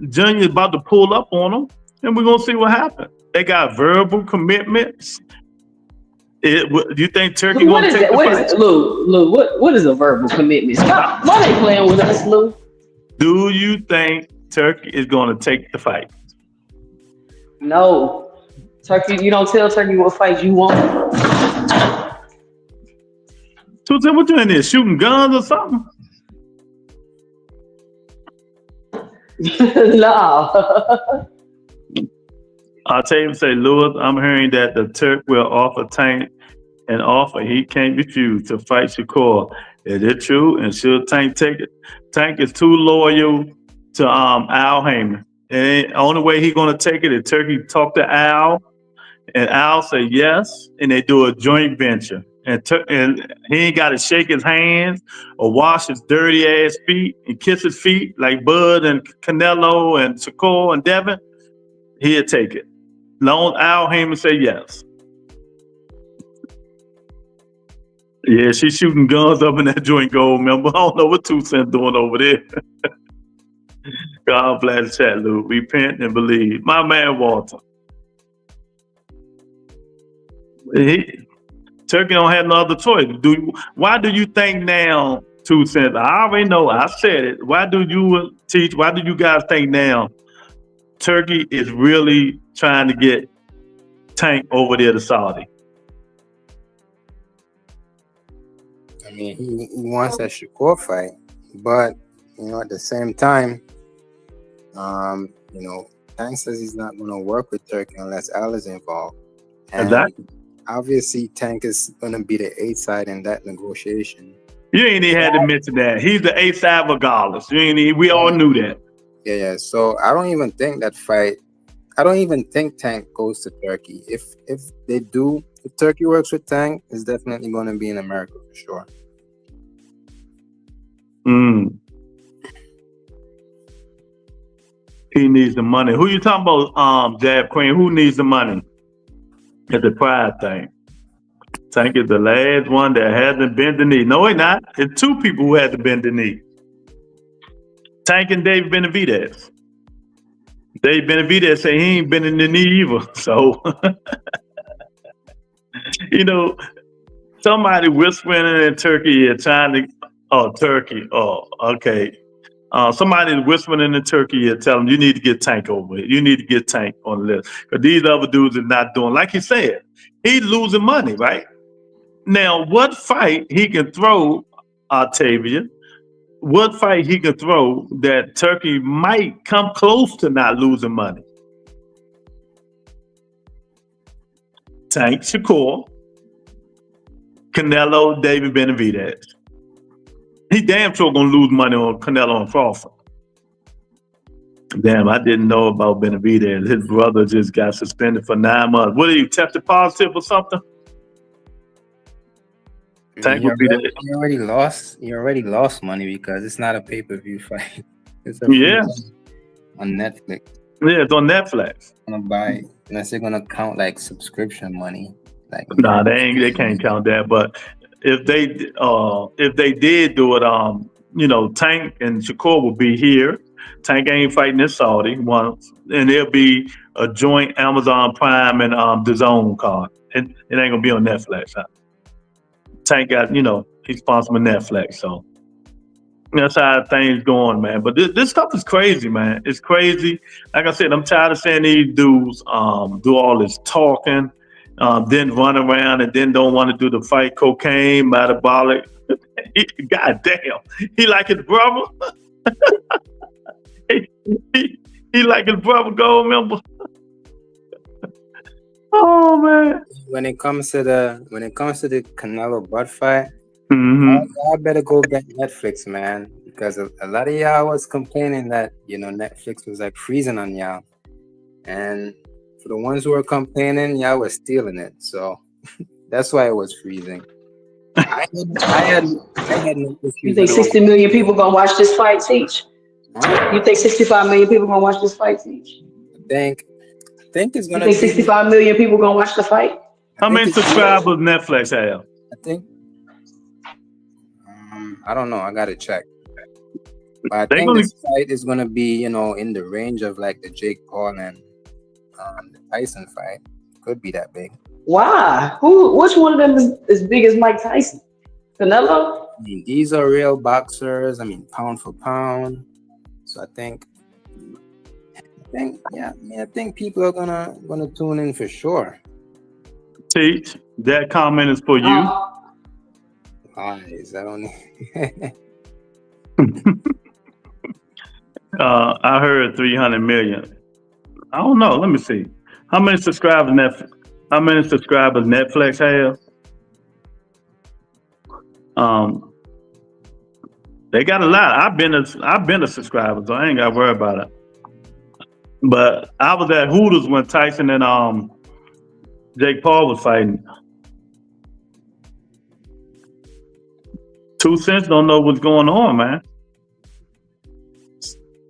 Jr. is about to pull up on him, and we're gonna see what happens. They got verbal commitments. Do you think Turkey What gonna is take that? the What fight? is Lou? What is a verbal commitment? Stop. Why they playing with us, Lou? Do you think Turkey is gonna take the fight? No. Turkey, you don't tell Turkey what fight you want. So what you in there, shooting guns or something? No. I'll tell you, say, Lewis, I'm hearing that the Turk will offer Tank an offer he can't refuse to fight Shakur. Is it true? And should Tank take it? Tank is too loyal to Al Heyman. And the only way he's gonna take it is Turkey talk to Al, and Al say yes, and they do a joint venture. And he ain't got to shake his hands or wash his dirty ass feet and kiss his feet like Bud and Canelo and Shakur and Devin. He'll take it. Long Al Heyman say yes. Yeah, she's shooting guns up in that joint gold, remember? I don't know what 2 Cents doing over there. God bless the chat, Lou. Repent and believe. My man Walter. Turkey don't have no other choice. Why do you think now, 2 Cents? I already know. I said it. Why do you guys think now Turkey is really trying to get Tank over there to Saudi? I mean, he wants that Shakur fight, but you know, at the same time, you know, Tank says he's not going to work with Turkey unless Al is involved. And Exactly. obviously, Tank is going to be the 8th side in that negotiation. You ain't even had to mention that. He's the 8th side regardless. We all knew that. Yeah. So I don't even think that fight. I don't even think Tank goes to Turkey. If they do, if Turkey works with Tank, it's definitely going to be in America for sure. He needs the money. Who you talking about, Jab Queen? Who needs the money? It's the pride thing. Tank is the last one that hasn't bent the knee. No, he's not. It's 2 people who hasn't bent the knee. Tank and Dave Benavidez. Dave Benavidez say he ain't been in the knee either. So, you know, somebody whispering in Turkey and trying to, Turkey. Oh, okay. Somebody's whispering in Turkey and tell them you need to get Tank over it. You need to get Tank on the list. Because these other dudes are not doing, like he said, he's losing money, right? Now, what fight he can throw, Octavia, what fight he can throw that Turkey might come close to not losing money? Tank Shakur, Canelo, David Benavidez. He damn sure gonna lose money on Canelo and Crawford. Damn, I didn't know about Benavidez. His brother just got suspended for 9 months. What, did he tested positive or something? Tank would be the... You already lost money because it's not a pay-per-view fight. Yeah. on Netflix. Yeah, it's on Netflix. I'm gonna buy, unless they're gonna count like subscription money. Like, Nah, they can't count that. But if they did do it, Tank and Shakur will be here. Tank ain't fighting this Saudi once, and there'll be a joint Amazon Prime and DAZN card. It ain't gonna be on Netflix. Huh? Tank got, he's sponsoring Netflix, so that's how things going, man. But this stuff is crazy, man. It's crazy. Like I said, I'm tired of seeing these dudes do all this talking, then run around and then don't want to do the fight. Cocaine, metabolic. God damn, he like his brother. he like his brother Gold member. Oh man. when it comes to the Canelo butt fight, Mm-hmm. y'all better go get Netflix, man, because a lot of y'all was complaining that Netflix was like freezing on y'all, and for the ones who were complaining, y'all was stealing it. So that's why it was freezing. I had no issues. You think 60 million people gonna watch this fight, Teach? You think 65 million people gonna watch this fight, Teach? I think it's You gonna think 65 million people gonna watch the fight? How many subscribers Netflix have? I think. I don't know. I gotta check. But I think this fight is gonna be, in the range of like the Jake Paul and the Tyson fight. Could be that big. Why? Which one of them is as big as Mike Tyson? Canelo? I mean, these are real boxers. I mean, pound for pound. So I think people are gonna tune in for sure. Teach, that comment is for you. Is that only? I heard 300 million. I don't know. Let me see. How many subscribers Netflix have? They got a lot. I've been a subscriber, so I ain't got to worry about it. But I was at Hooters when Tyson and Jake Paul was fighting. 2 Cents don't know what's going on, man.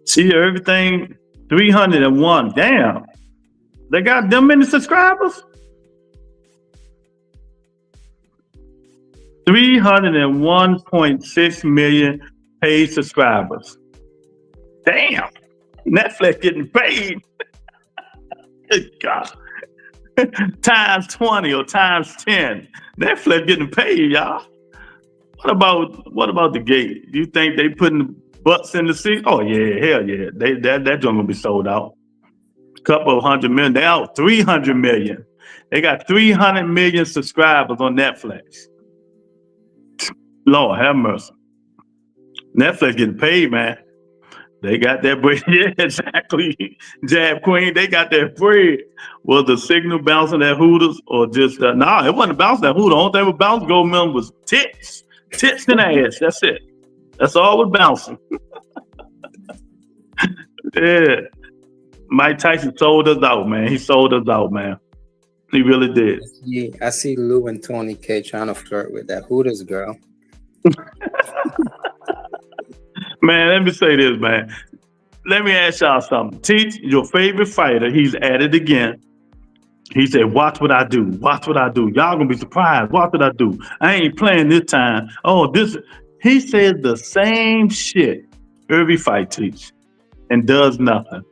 See everything 301. Damn. They got them many subscribers? 301.6 million paid subscribers. Damn. Netflix getting paid. Good God. Times 20 or times 10. Netflix getting paid, y'all. What about the gate? You think they putting butts in the seat? Oh yeah, hell yeah. That joint gonna be sold out. Couple of 100 million. They out 300 million. They got 300 million subscribers on Netflix. Lord have mercy. Netflix getting paid, man. They got that bread. Yeah, exactly. Jab Queen, they got that bread. Was the signal bouncing at Hooters or just nah, it wasn't bouncing at Hooters. The only thing was bouncing Gold Member was tits. Tits and ass. That's it. That's all was bouncing. Yeah. Mike Tyson sold us out, man. He sold us out, man. He really did. I see Lou and Tony K trying to flirt with that Hooters girl. Man, let me say this, man. Let me ask y'all something. Teach, your favorite fighter, he's at it again. He said, watch what I do. Watch what I do. Y'all gonna be surprised. Watch what I do. I ain't playing this time. He said the same shit every fight, Teach, and does nothing.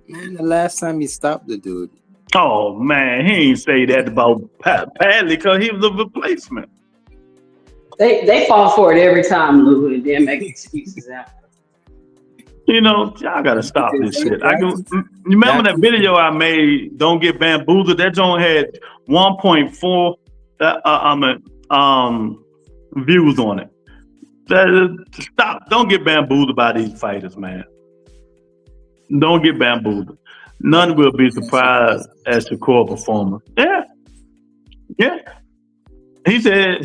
Man, the last time he stopped the dude. Oh, man, he ain't say that about Padley because he was a replacement. They fall for it every time, Lou, and then make excuses after. Y'all gotta stop this shit. You remember that video I made, Don't Get Bamboozled? That joint had 1.4 views on it. Stop. Don't get bamboozled by these fighters, man. Don't get bamboozled. None will be surprised as the core performer. Yeah. He said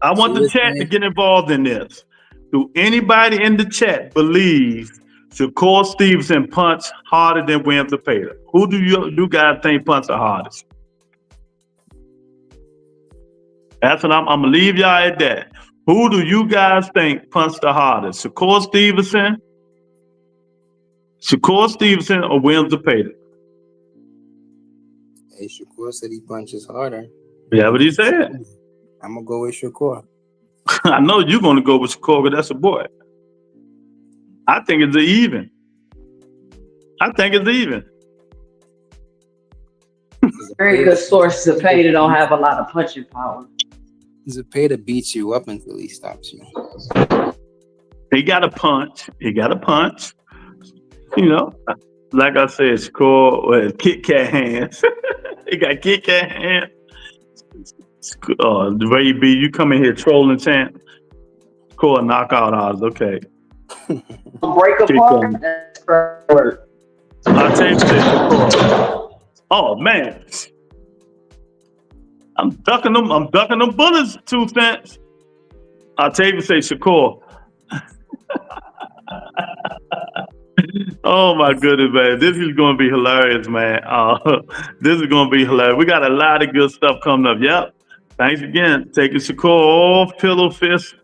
I want the chat to get involved in this. Do anybody in the chat believe Shakur Stevenson punched harder than Williams Zepeda? Who do you guys think punched the hardest? That's what I'm gonna leave y'all at that. Who do you guys think punched the hardest? Shakur Stevenson Shakur Stevenson or Williams Zepeda? Hey, Shakur said he punches harder. Yeah, what he said. I'm gonna go with Shakur. I know you're gonna go with Shakur, but that's a boy. I think it's even. Very good source. Zepeda don't have a lot of punching power. Zepeda beats you up until he stops you. He got a punch. You know, like I said, Shakur with Kit Kat hands. He got Kit Kat hands. The Ray B, you come in here trolling, champ. Shakur knockout odds. Okay. Break apart. That's correct. I'll tell you Shakur. Oh man, I'm ducking them bullets, 2 cents. I'll tell you say Shakur. Oh my goodness, man. This is going to be hilarious, man. This is going to be hilarious. We got a lot of good stuff coming up. Yep. Thanks again. Taking Shakur off pillow fist.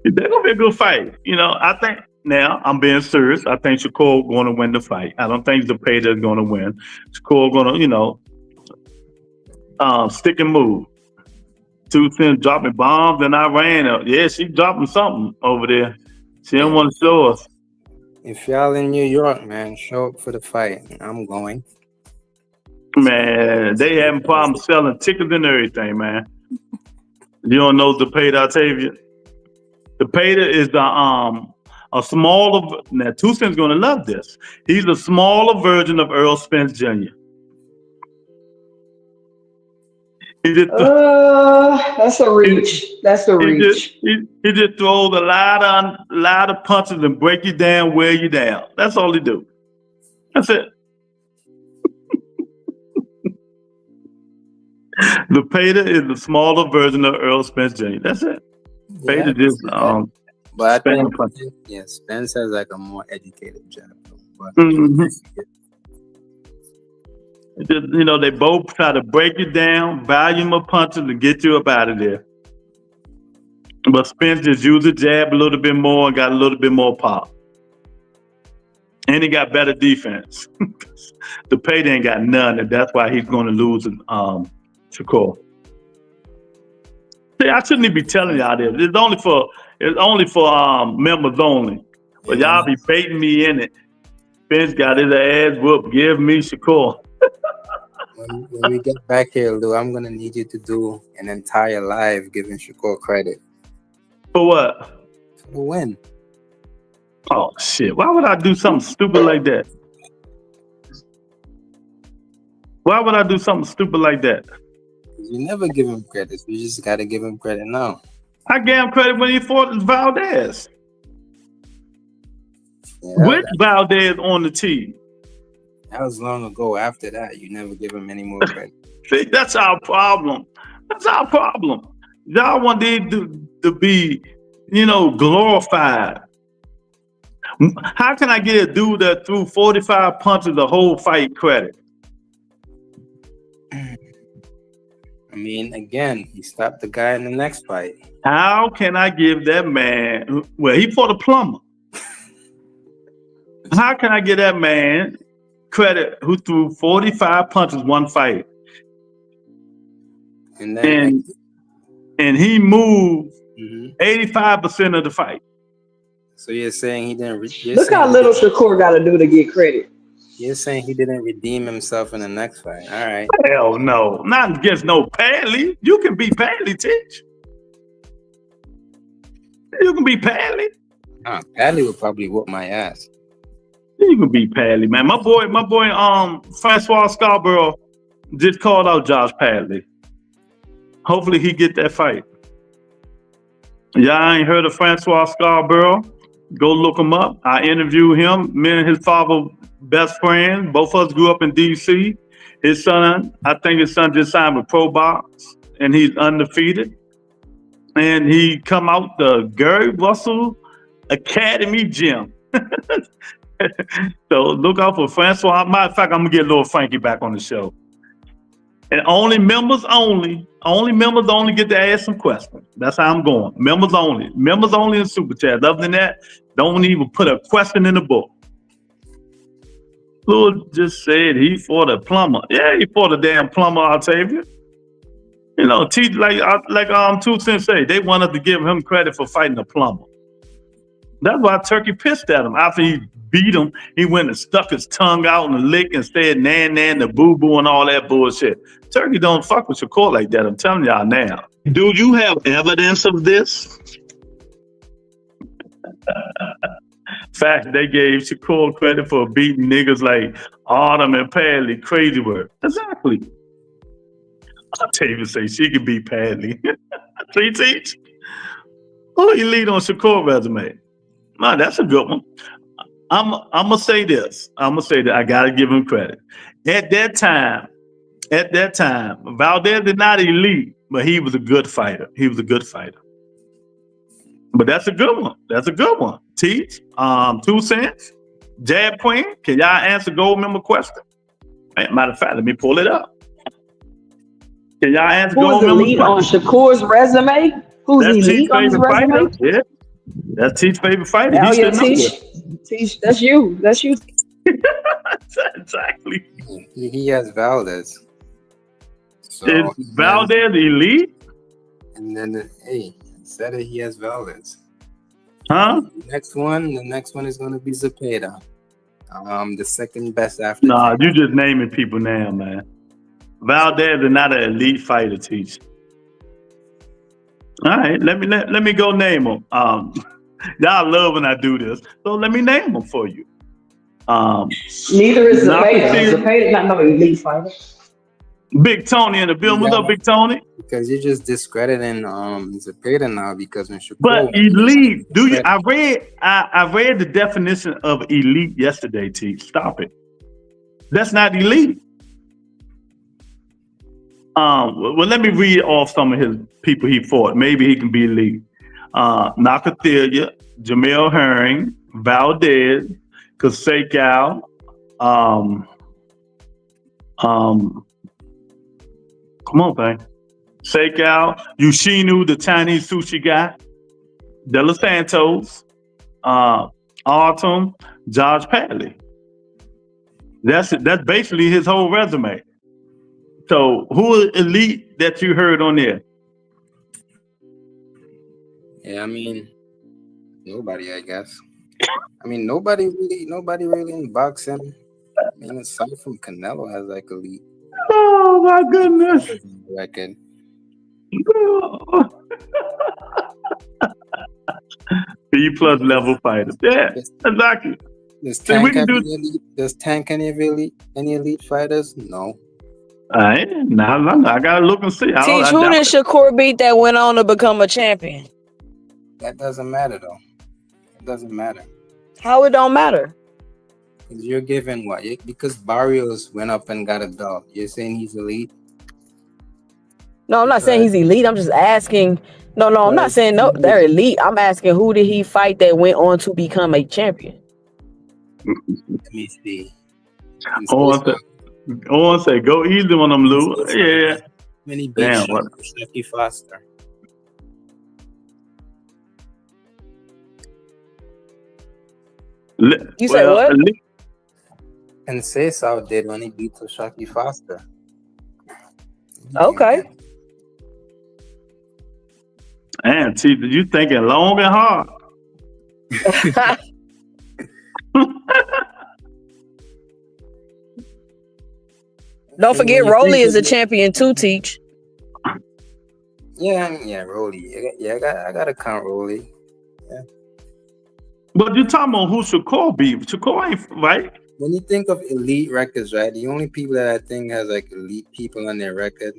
They're going to be a good fight. You know, I think now I'm being serious. I think Shakur going to win the fight. I don't think Zepeda is going to win. Shakur going to, you know, stick and move. 2 cents dropping bombs in Iran. Yeah, she dropping something over there. She don't want to show us. If y'all in New York, man, show up for the fight. I'm going. Man, they having problems selling tickets and everything, man. You don't know Zepeda, I'll tell you. Zepeda is a smaller. Now, 2 Cents gonna love this. He's a smaller version of Earl Spence Jr. That's a reach. He just throws a lot of punches and break you down, wear you down. That's all he do. That's it. Zepeda is the smaller version of Earl Spence Jr. That's it. Zepeda just but I think Spence has like a more educated jab. But just, you know, they both try to break you down, volume of punches to get you up out of there. But Spence just used the jab a little bit more and got a little bit more pop. And he got better defense. Zepeda ain't got none, and that's why he's going to lose Shakur. See, I shouldn't even be telling y'all this. It's only for members only. But y'all be baiting me in it. Spence got his ass whooped. Give me Shakur. When we get back here, Lou, I'm gonna need you to do an entire live giving Shakur credit. For what? For the win. Oh shit! Why would I do something stupid like that? Why would I do something stupid like that? You never give him credit. You just gotta give him credit now. I gave him credit when he fought Valdez. Yeah, Which Valdez on the team? That was long ago. After that, you never give him any more credit. See, that's our problem. Y'all want these to be, you know, glorified. How can I get a dude that threw 45 punches the whole fight credit? I mean, again, he stopped the guy in the next fight. How can I give that man? Well, he fought a plumber. How can I give that man credit who threw 45 punches one fight? And then he moved 85% of the fight. So you're saying he didn't look how little Shakur got to do to get credit. You're saying he didn't redeem himself in the next fight. All right. Hell no. Not against no Padley. You can be Padley, Teach. You can be Padley. Padley would probably whoop my ass. You can be Padley, man. My boy, Francois Scarborough just called out Josh Padley. Hopefully he get that fight. Y'all ain't heard of Francois Scarborough? Go look him up. I interviewed him. Me and his father, best friends. Both of us grew up in D.C. His son just signed with Pro Box, and he's undefeated. And he come out the Gary Russell Academy gym. So look out for Francois. Matter of fact, I'm gonna get little Frankie back on the show. And only members only. Only members only get to ask some questions. That's how I'm going. Members only. Members only in Super Chat. Other than that, don't even put a question in the book. Lord just said he fought a plumber. Yeah, he fought a damn plumber, Octavia. You know, teach like 2 Cents say, they wanted to give him credit for fighting a plumber. That's why Turkey pissed at him. After he beat him, he went and stuck his tongue out in the lick and said nan nan, the boo boo, and all that bullshit. Turkey don't fuck with Shakur like that. I'm telling y'all now. Do you have evidence of this? Fact, they gave Shakur credit for beating niggas like Autumn and Padley. Crazy word. Exactly. Octavia say she could beat Padley. See, teach? Who you lead on Shakur resume? Man, that's a good one. I'm gonna say this. I gotta give him credit. At that time, Valdez is not elite, but he was a good fighter. But that's a good one. Teach, 2 Cents, Jab Queen. Can y'all answer gold member question? Matter of fact, let me pull it up. Can y'all answer gold member question? Who's elite on Shakur's resume? Who's elite on his resume? Yeah. That's Teach's favorite fighter. Oh, yeah, Teach, that's you. Exactly. He has Valdez. So is Valdez elite? And then, said it, he has Valdez. Huh? The next one is going to be Zepeda. The second best after. Nah, you just naming people now, man. Valdez is not an elite fighter, Teach. All right, let me go name them. Y'all love when I do this, so let me name them for you. Neither is Zepeda. Zepeda's not no elite fighter. Big Tony in the building. What's up, Big Tony? Because you're just discrediting Zepeda now because when Shakur. But elite, do you? I read the definition of elite yesterday. Teach, stop it. That's not elite. Well, let me read off some of his people he fought. Maybe he can be elite. Nakathila, Jamel Herring, Valdez, Kaseykow, come on, bang. Seikow, Yoshino, the Chinese sushi guy, De Los Santos, Autumn, Josh Padley. That's basically his whole resume. So who is elite that you heard on there? Yeah, I mean, nobody, I guess. I mean, nobody really in boxing. I mean, aside from Canelo has like elite. Oh my goodness! Record. B+ level fighters. Yeah, exactly. Does Tank any elite fighters? No. I gotta look and see. Teach, who did Shakur beat that went on to become a champion? That doesn't matter though. It doesn't matter. How it don't matter? Because you're giving what? Because Barrios went up and got a dub. You're saying he's elite? No, I'm not saying he's elite. I'm just asking. No, I'm not saying no, they're elite. I'm asking who did he fight that went on to become a champion? Let me see. I say go easy on them, Lou. Yeah. Many damn. What? Shaky Foster. You said what? And Cesar did when he beat Toshaki Foster. Okay. Man, T, you thinking long and hard. Don't forget, Rolly is a champion too, Teach. Yeah, Rolly. Yeah, I gotta count Rolly. Yeah. But you're talking about who Shakur beat. Shakur ain't right. When you think of elite records, right? The only people that I think has like elite people on their record,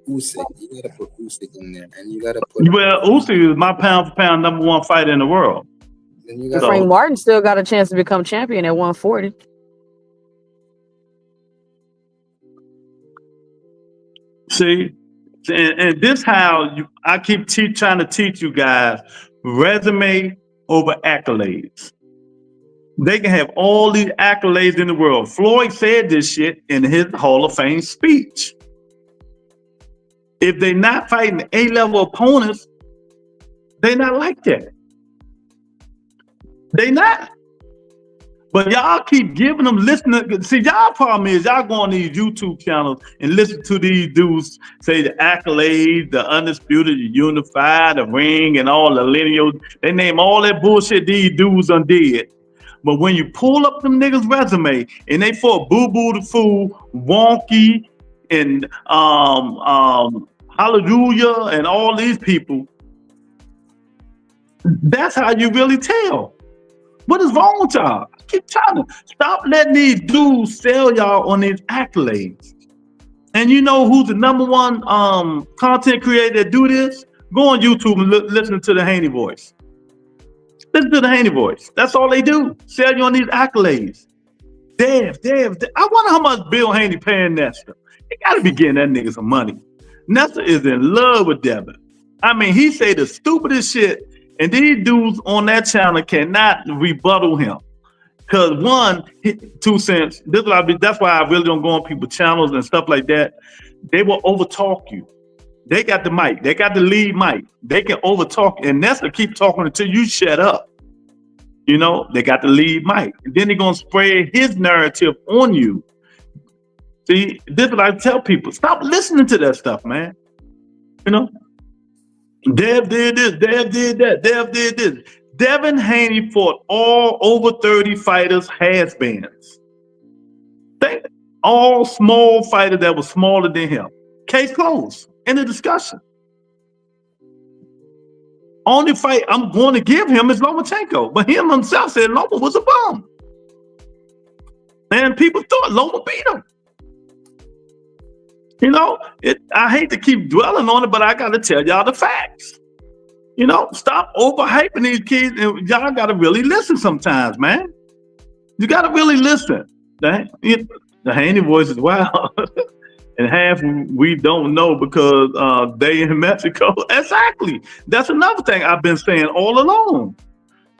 Usyk. You gotta put Usyk in there, and you gotta put. Well, Usyk is my pound for pound #1 fighter in the world. Then you got Frank Martin still got a chance to become champion at 140. See, and this how I keep trying to teach you guys: resume over accolades. They can have all these accolades in the world. Floyd said this shit in his Hall of Fame speech. If they not fighting A-level opponents, they not like that. They not. But y'all keep giving them listening. See, y'all problem is y'all go on these YouTube channels and listen to these dudes say the accolades, the undisputed, the unified, the ring, and all the lineal. They name all that bullshit these dudes done did. But when you pull up them niggas' resume and they fought Boo Boo the Fool, Wonky, and Hallelujah, and all these people, that's how you really tell. What is wrong with y'all? I keep trying to stop letting these dudes sell y'all on these accolades. And you know who's the number one content creator that do this? Go on YouTube and listen to the Haney voice. Listen to the Haney voice. That's all they do. Sell you on these accolades. Dev. I wonder how much Bill Haney paying Nestor. He gotta be getting that nigga some money. Nestor is in love with Devin. I mean, he say the stupidest shit, and these dudes on that channel cannot rebuttal him. Cause 2 cents. That's why I really don't go on people's channels and stuff like that. They will overtalk you. They got the mic. They got the lead mic. They can overtalk, and Nestor keep talking until you shut up. You know, they got the lead mic. And then they're gonna spread his narrative on you. See, this is what I tell people. Stop listening to that stuff, man. You know? Dev did this, Dev did that, Dev did this. Devin Haney fought all over 30 fighters has-beens. All small fighters that were smaller than him. Case closed. End of discussion. Only fight I'm going to give him is Lomachenko. But him himself said Loma was a bum. And people thought Loma beat him. You know, I hate to keep dwelling on it, but I got to tell y'all the facts. You know, stop overhyping these kids, and y'all got to really listen sometimes, man. You got to really listen. The Haney voice is wild. And half we don't know because they in Mexico. Exactly. That's another thing I've been saying all along.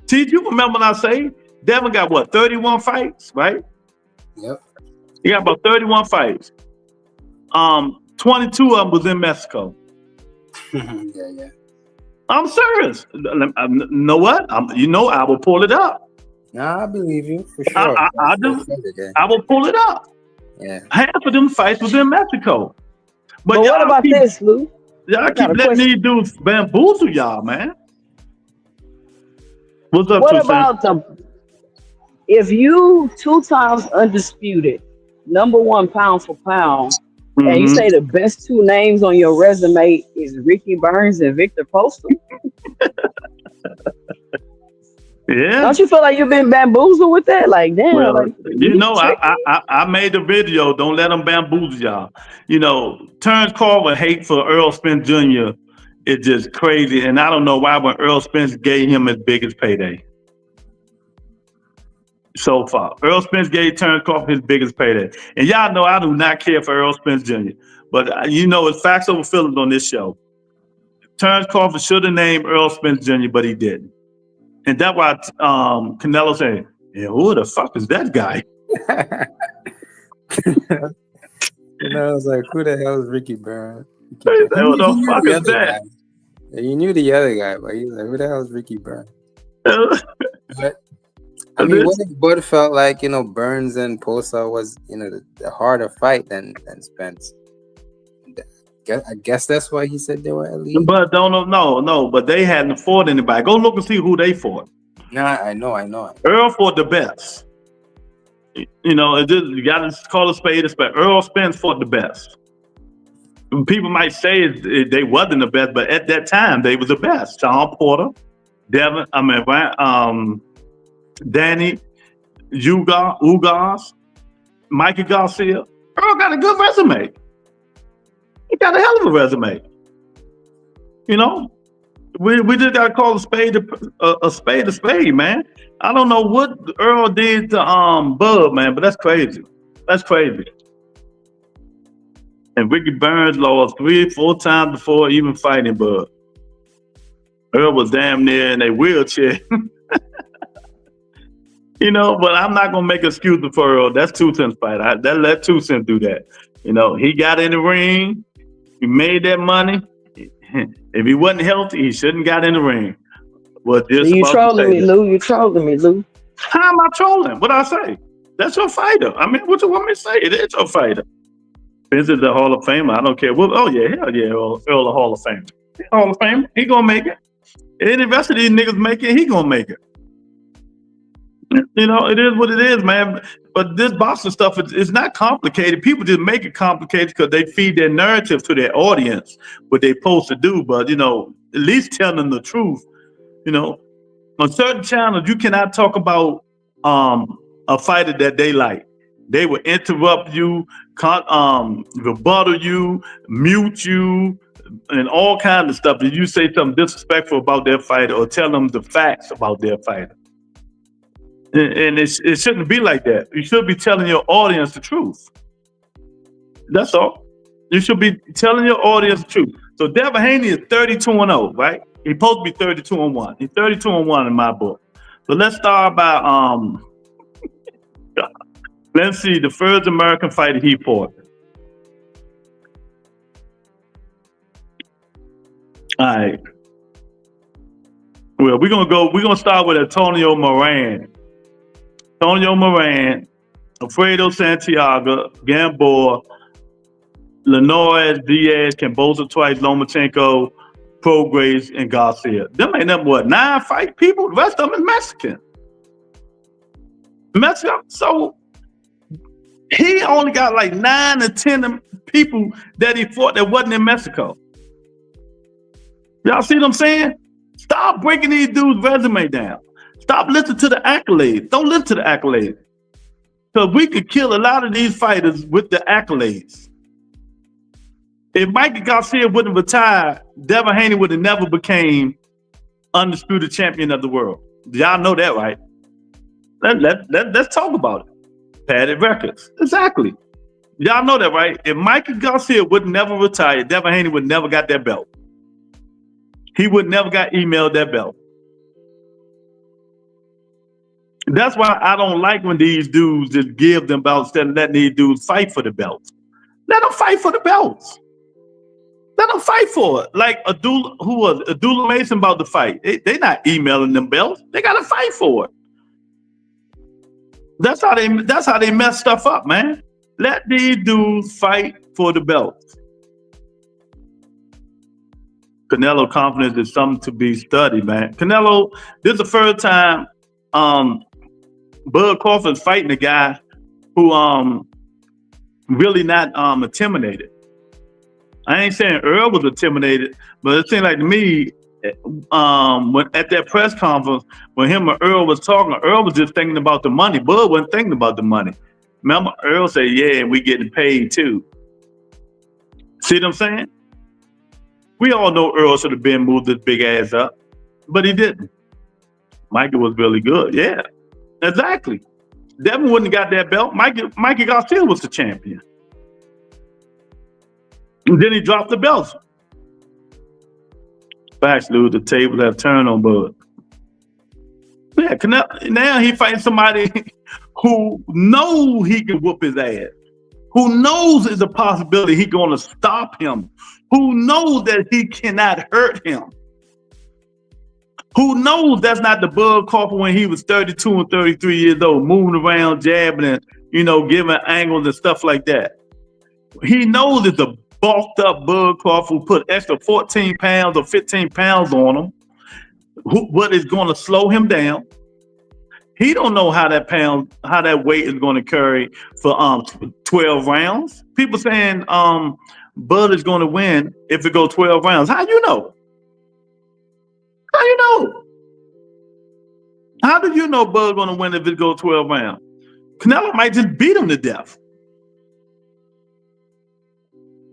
T, you remember when I say Devin got what, 31 fights, right? Yep. He got about 31 fights. 22 of them was in Mexico. Yeah. I'm serious. You know what? I will pull it up. Nah, I believe you for sure. I will pull it up. Yeah. Half of them fights was in Mexico. But what about this, Lou? Y'all keep letting these dudes bamboozle y'all, man. What's up? What about if you 2 times undisputed, #1 pound for pound, and you say the best 2 names on your resume is Ricky Burns and Victor Postal? Yeah. Don't you feel like you've been bamboozled with that? Like, damn. Well, like, you know, I made the video. Don't let them bamboozle y'all. You know, Terrence Carver hate for Earl Spence Jr. is just crazy. And I don't know why when Earl Spence gave him his biggest payday. So far. Earl Spence gave Terrence Carver his biggest payday. And y'all know I do not care for Earl Spence Jr. But you know, it's facts over feelings on this show. Terrence Carver should have named Earl Spence Jr., but he didn't. And that's why Canelo said, yeah, who the fuck is that guy? You know, I was like, who the hell is Ricky Burns? Who the fuck is that? Yeah, you knew the other guy, but he was like, who the hell is Ricky Burns? But I mean, what if Bud felt like, you know, Burns and Posa was, you know, the harder fight than Spence? I guess that's why he said they were elite. But no, but they hadn't fought anybody. Go look and see who they fought. Nah, I know. Earl fought the best. You know, you got to call a spade a spade. Earl Spence fought the best. People might say they wasn't the best, but at that time they was the best. Sean Porter, Danny, Ugas, Mikey Garcia. Earl got a good resume. He got a hell of a resume. You know, we just got to call a spade a spade, man. I don't know what Earl did to Bud, man, but that's crazy. That's crazy. And Ricky Burns lost 3-4 times before even fighting Bud. Earl was damn near in a wheelchair. You know, but I'm not gonna make excuses for Earl. That's 2 Cents fight. Let 2 Cents do that. You know, he got in the ring. He made that money. If he wasn't healthy, he shouldn't got in the ring. Well, just You about to trolling say me, that. Lou. You trolling me, Lou. How am I trolling? What I say? That's your fighter. I mean, what you want me to say? It is your fighter. Visit the Hall of Famer. I don't care. Well, oh yeah, hell yeah, Earl the Hall of Famer. Hall of Famer. He gonna make it. Any rest of these niggas make it, he gonna make it. You know, it is what it is, man. But this boxing stuff is not complicated. People just make it complicated because they feed their narrative to their audience, what they supposed to do. But you know, at least tell them the truth. You know, on certain channels, you cannot talk about a fighter that they like. They will interrupt you, rebuttal you, mute you, and all kinds of stuff. If you say something disrespectful about their fighter or tell them the facts about their fighter. And it shouldn't be like that. You should be telling your audience the truth. That's all. You should be telling your audience the truth. So Devin Haney is 32-0, right? He's supposed to be 32-1. He's 32-1 in my book. So let's start by let's see the first American fighter he fought. All right. Well, we're gonna start with Antonio Moran. Antonio Moran, Alfredo Santiago, Gamboa, Linares, Diaz, Cambosa twice, Lomachenko, Prograis, and Garcia. Them ain't nothing but 9 fight people. The rest of them is Mexican. Mexico. So he only got like 9 or 10 people that he fought that wasn't in Mexico. Y'all see what I'm saying? Stop breaking these dudes' resume down. Stop listening to the accolades. Don't listen to the accolades. Because we could kill a lot of these fighters with the accolades. If Mikey Garcia wouldn't have retired, Devin Haney would have never became undisputed champion of the world. Y'all know that, right? Let's talk about it. Padded records. Exactly. Y'all know that, right? If Mikey Garcia would never retire, Devin Haney would never got that belt. He would never got emailed that belt. That's why I don't like when these dudes just give them belts instead of letting these dudes fight for the belts. Let them fight for the belts. Let them fight for it. Like Abdullah Mason about to fight. They not emailing them belts. They got to fight for it. That's how they mess stuff up, man. Let these dudes fight for the belts. Canelo confidence is something to be studied, man. Canelo, this is the first time Bud Crawford's fighting a guy who really not intimidated. I ain't saying Earl was intimidated, but it seemed like to me when at that press conference when him and Earl was talking, Earl was just thinking about the money. Bud wasn't thinking about the money. Remember, Earl said, "Yeah, we getting paid too." See what I'm saying? We all know Earl should have been moved his big ass up, but he didn't. Mikey was really good. Yeah, exactly. Devin wouldn't have got that belt. Mikey Garcia was the champion. And then he dropped the belts. Facts, Lou, the tables have turned on Bud. Yeah, now he fighting somebody who knows he can whoop his ass. Who knows there's a possibility he's going to stop him. Who knows that he cannot hurt him. Who knows that's not the Bud Crawford when he was 32 and 33 years old, moving around, jabbing and, giving angles and stuff like that. He knows it's a bulked up Bud Crawford who put extra 14 pounds or 15 pounds on him. What is going to slow him down. He don't know how that weight is going to carry for 12 rounds. People saying Bud is going to win if it goes 12 rounds. How you know? How you know? How do you know Bud going to win if it goes 12 rounds? Canelo might just beat him to death.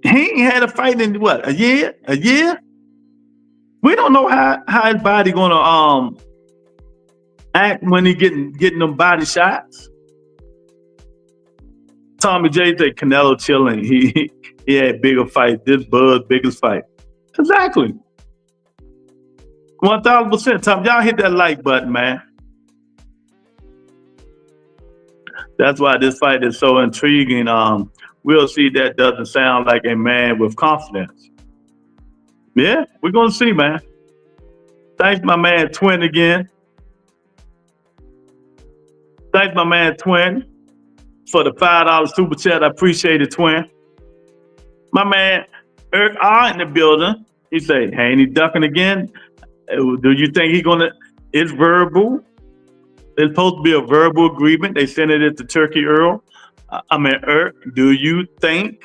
He ain't had a fight in what, a year? A year? We don't know how his body going to act when he getting them body shots. Tommy J said Canelo chilling. He had bigger fight. This Bud's biggest fight. Exactly. 1000%. Tom, y'all hit that like button, man. That's why this fight is so intriguing. we'll see that doesn't sound like a man with confidence. Yeah, we're gonna see, man. Thanks, my man Twin again. Thanks, my man Twin, for the $5 super chat. I appreciate it, Twin. My man Eric R in the building. He say, Haney ducking again. Do you think he gonna? It's verbal. It's supposed to be a verbal agreement. They sent it to Turkey Earl. I mean, Eric, do you think,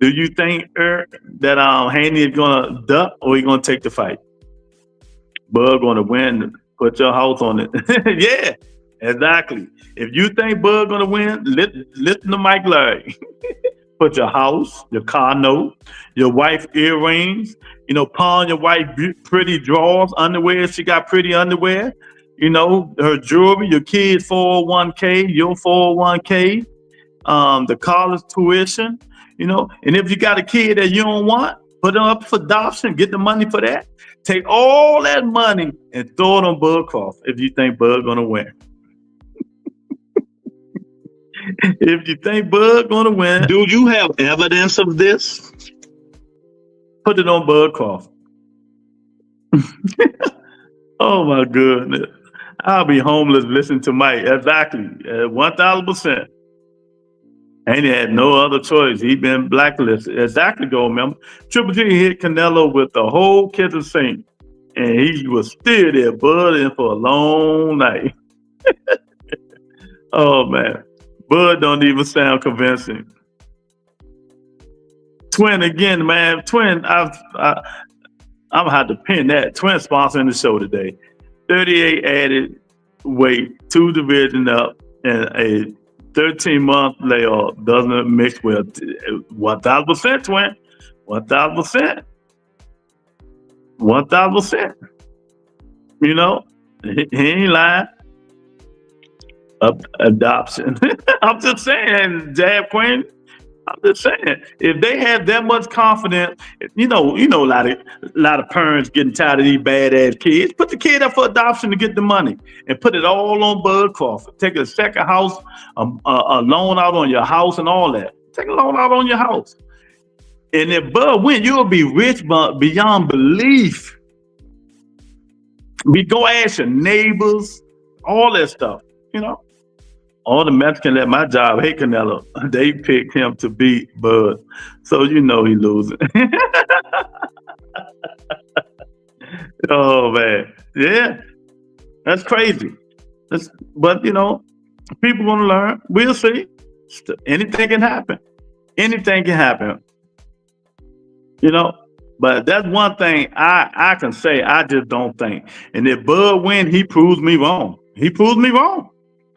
Eric, that Haney is gonna duck or he gonna take the fight? Bud gonna win. Put your house on it. Yeah, exactly. If you think Bud gonna win, listen to Mike Larry. Put your house, your car note, your wife earrings, pawn your wife pretty drawers, underwear. She got pretty underwear. Her jewelry, your kids' 401k, your 401k, the college tuition, and if you got a kid that you don't want, put them up for adoption, get the money for that. Take all that money and throw it on Bud Crawford if you think Bud gonna win. If you think Bud gonna win, do you have evidence of this? Put it on Bud Crawford. Oh my goodness. I'll be homeless listening to Mike. Exactly. 1,000%. And he had no other choice. He been blacklisted. Exactly, go remember. Triple G hit Canelo with the whole kitchen sink. And he was still there, Bud, in for a long night. Oh man. Bud don't even sound convincing. Twin again, man. Twin, I'm gonna have to pin that. Twin sponsoring the show today. 38 added weight, 2 division up, and a 13-month layoff doesn't mix with 1,000%, Twin. 1,000%. 1,000%. He ain't lying. Adoption. I'm just saying, Jab Queen. I'm just saying, if they have that much confidence, a lot of parents getting tired of these badass kids. Put the kid up for adoption to get the money, and put it all on Bud Crawford. Take a second house, a loan out on your house, and all that. Take a loan out on your house, and if Bud win, you'll be rich beyond belief. Go ask your neighbors, all that stuff. All the Mexicans at my job hate Canelo. They picked him to beat Bud. So he losing. Oh, man. Yeah. That's crazy. But, people going to learn. We'll see. Anything can happen. Anything can happen. But that's one thing I can say I just don't think. And if Bud win, he proves me wrong. He proves me wrong.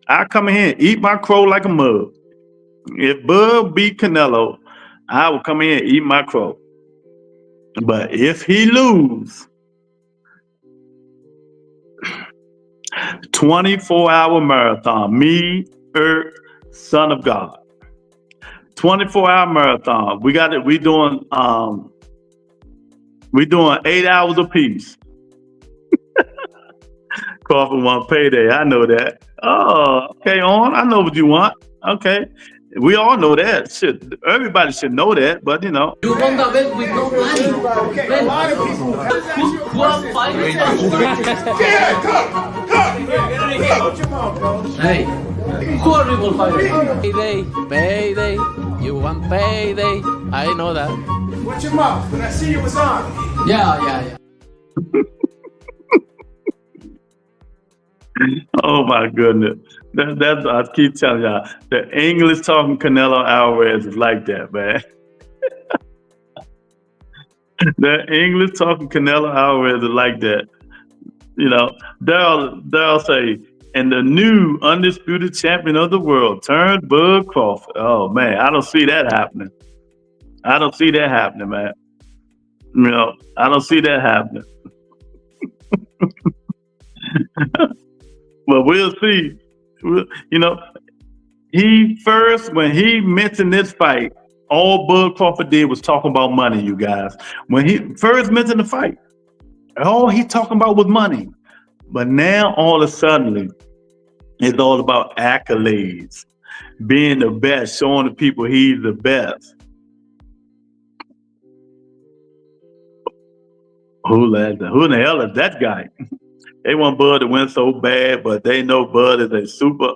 I come in here and eat my crow like a mug. If Bud beat Canelo, I will come in here and eat my crow. But if he lose, 24-hour marathon, me, Son of God. 24-hour marathon. We got it. We doing 8 hours apiece. Crawford want payday. I know that. Oh, okay, on. I know what you want. Okay. We all know that. Shit. Everybody should know that, but You won the bet with no money. Who are fighting? Hey, who are people fighting? Payday. You want payday. I know that. Watch your mouth. When I see you was on. Yeah. Oh my goodness. That's I keep telling y'all. The English talking Canelo Alvarez is like that, man. The English talking Canelo Alvarez is like that. They'll say, and the new undisputed champion of the world turned Bud Crawford. Oh man, I don't see that happening. I don't see that happening, man. I don't see that happening. But we'll see. He first, when he mentioned this fight, all Bud Crawford did was talking about money, you guys. When he first mentioned the fight, all he talking about was money. But now all of a sudden, it's all about accolades. being the best, showing the people he's the best. Who in the hell is that guy? They want Bud to win so bad, but they know Bud is a super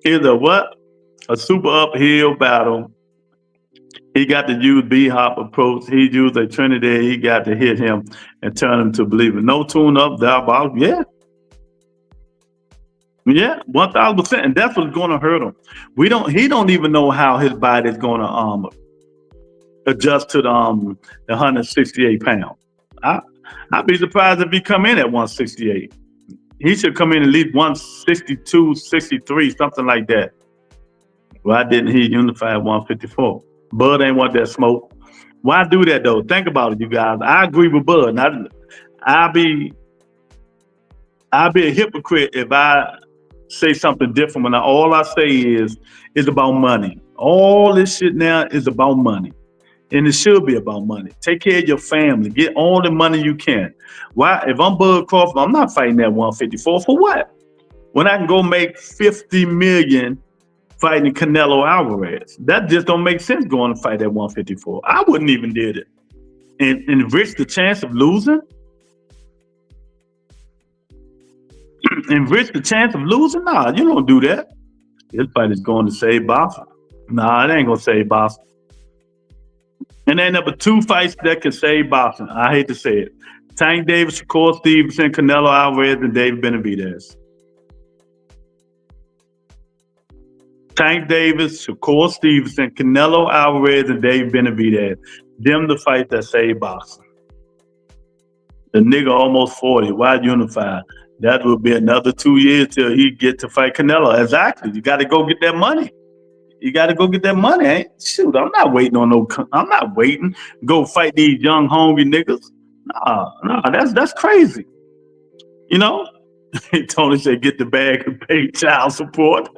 is a what? A super uphill battle. He got to use B-hop approach. He used a Trinidad. He got to hit him and turn him to believer. No tune up, diabolical. Yeah. Yeah, 1,000%. And that's what's going to hurt him. He don't even know how his body is going to adjust to the 168 pounds. I'd be surprised if he come in at 168. He should come in at least 162, 63, something like that. Why didn't he unify at 154? Bud ain't want that smoke. Why do that though? Think about it, you guys. I agree with Bud. I'll be a hypocrite if I say something different when all I say is about money. All this shit now is about money. And it should be about money. Take care of your family. Get all the money you can. Why? If I'm Bud Crawford, I'm not fighting that 154 for what? When I can go make $50 million fighting Canelo Alvarez. That just don't make sense going to fight at 154. I wouldn't even did it. And enrich the chance of losing? Enrich the chance of losing? Nah, you don't do that. This fight is going to save boxing. Nah, it ain't going to save boxing. And then number 2 fights that can save boxing. I hate to say it. Tank Davis, Shakur Stevenson, Canelo Alvarez, and David Benavidez. Tank Davis, Shakur Stevenson, Canelo Alvarez, and David Benavidez. Them the fight that save boxing. The nigga almost 40. Why unify? That will be another 2 years till he get to fight Canelo. Exactly. You got to go get that money. You got to go get that money. Ain't shoot. I'm not waiting on no. I'm not waiting. Go fight these young hungry niggas. Nah. That's crazy. You know. Tony said, "Get the bag and pay child support."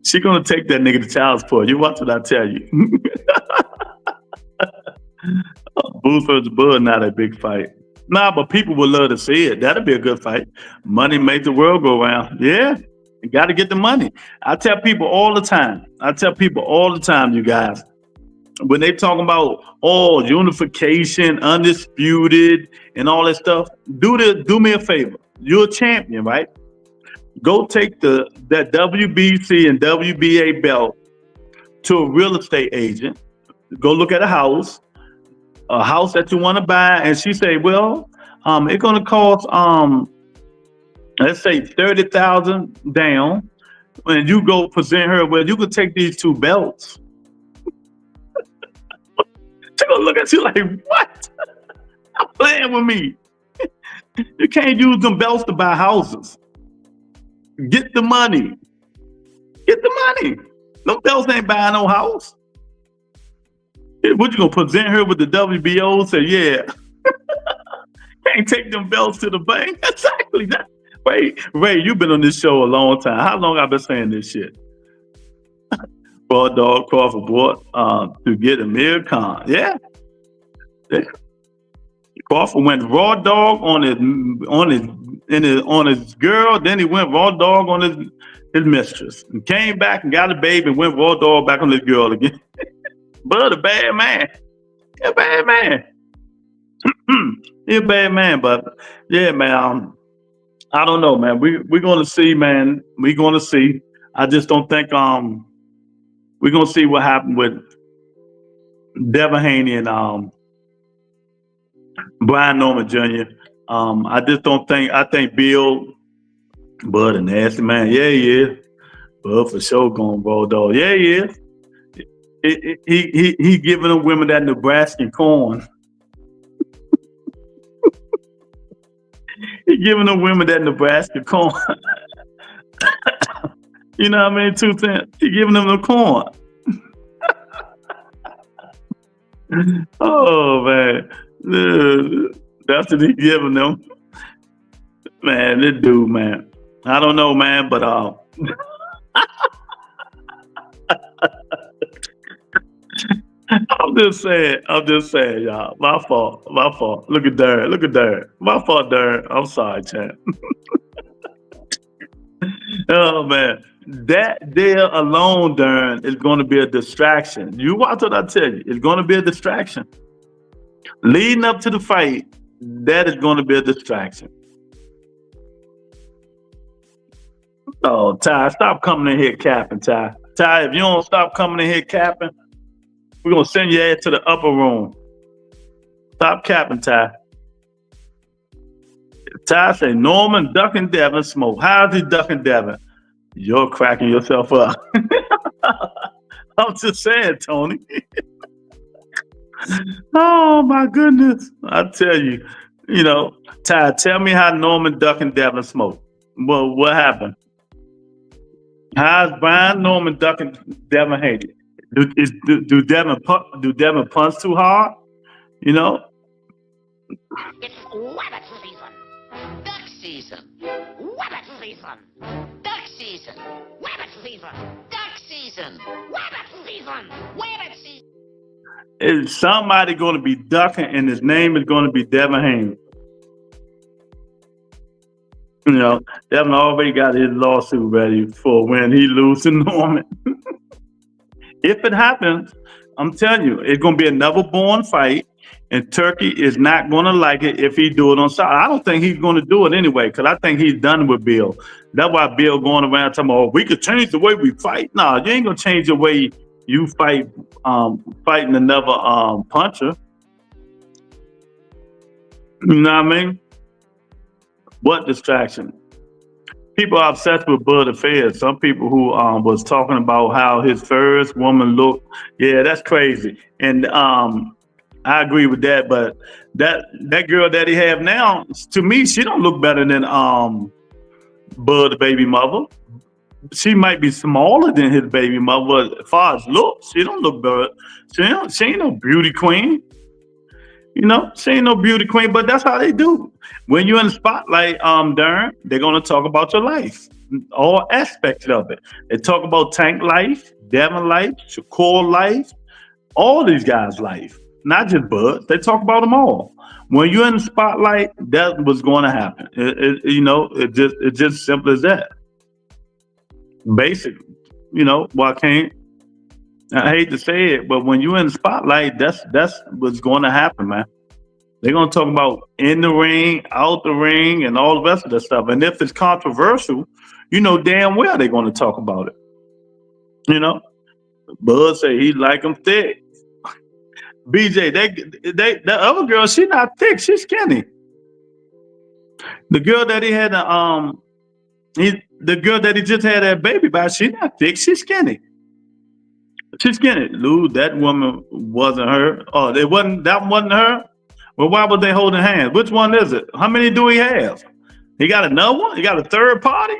She gonna take that nigga to child support. You watch what I tell you. Booth versus Bud, not a big fight. Nah, but people would love to see it. That'd be a good fight. Money makes the world go round. Yeah, you got to get the money. I tell people all the time, you guys, when they talking about unification, undisputed, and all that stuff, do me a favor. You're a champion, right? Go take that WBC and WBA belt to a real estate agent. Go look at a house that you want to buy, and she say, well, it's gonna cost let's say $30,000 down, and you go present her, well, you could take these 2 belts. She gonna look at you like, what? Stop playing with me. You can't use them belts to buy houses. Get the money. Them belts ain't buying no house. What, you gonna present her with the WBO? Say, yeah. Can't take them belts to the bank. Exactly. Ray, you've been on this show a long time. How long I've been saying this shit? Raw Dog Crawford bought to get Amir Khan. Yeah. Crawford went raw dog on his girl, then he went raw dog on his mistress, and came back and got a baby and went raw dog back on his girl again. Bud, a bad man. He a bad man. He a bad man, but yeah, man. I don't know, man. We're gonna see, man. We're gonna see. I just don't think we're gonna see what happened with Devin Haney and Bryan Norman Jr. I just don't think. I think Bud a nasty man. Yeah, he is. Bud for sure going raw dog. Yeah, he is. He giving them women that Nebraskan corn. He giving them women that Nebraska corn. You know what I mean? 2 cents. He giving them the corn. Oh man, that's what he giving them. Man, this dude, man. I don't know, man, but I'm just saying, y'all. My fault. Look at Darren. My fault, Darren. I'm sorry, champ. Oh man, that there alone, Darren, is going to be a distraction. You watch what I tell you. It's going to be a distraction. Leading up to the fight, that is going to be a distraction. Oh, Ty, stop coming in here capping, Ty. Ty, if you don't stop coming in here capping, we're going to send your ass to the upper room. Stop capping, Ty. Ty say, Norman ducking Devin smoke. How's he ducking Devin? You're cracking yourself up. I'm just saying, Tony. Oh, my goodness. I tell you, Ty, tell me how Norman ducking Devin smoke. Well, what happened? How's Bryan Norman ducking Devin Haney? Do Devin punch too hard? It's rabbit season. Duck season. Rabbit season. Duck season. Rabbit season. Duck season. Rabbit season. Rabbit season. Is somebody going to be ducking and his name is going to be Devin Haney? Devin already got his lawsuit ready for when he loses to Norman. If it happens, I'm telling you, it's going to be another born fight, and Turkey is not going to like it if he do it on side. I don't think he's going to do it anyway, because I think he's done with Bill. That's why Bill going around talking about, we could change the way we fight. No, you ain't going to change the way you fight, fighting another puncher. You know what I mean? What distraction? People are obsessed with Bud Affairs. Some people who was talking about how his first woman looked. Yeah, that's crazy. And I agree with that. But that girl that he have now, to me, she don't look better than Bud, the baby mother. She might be smaller than his baby mother, but as far as looks, she don't look better. She ain't no beauty queen. She ain't no beauty queen, but that's how they do. When you're in the spotlight, Darren, they're gonna talk about your life, all aspects of it. They talk about Tank life, Devin life, Shakur life, all these guys' life, not just Bud. They talk about them all. When you're in the spotlight, that's what's going to happen. It's just simple as that. Basic, I hate to say it, but when you're in the spotlight, that's what's going to happen, man. They're going to talk about in the ring, out the ring, and all the rest of that stuff. And if it's controversial, damn well they're going to talk about it. Bud say he like them thick. BJ, the other girl, she not thick, she's skinny. The girl that he had, the girl that he just had that baby by, she not thick, she's skinny. She's skinny. Lou, that woman wasn't her. Oh, that wasn't her? Well, why were they holding hands? Which one is it? How many do he have? He got another one? He got a third party?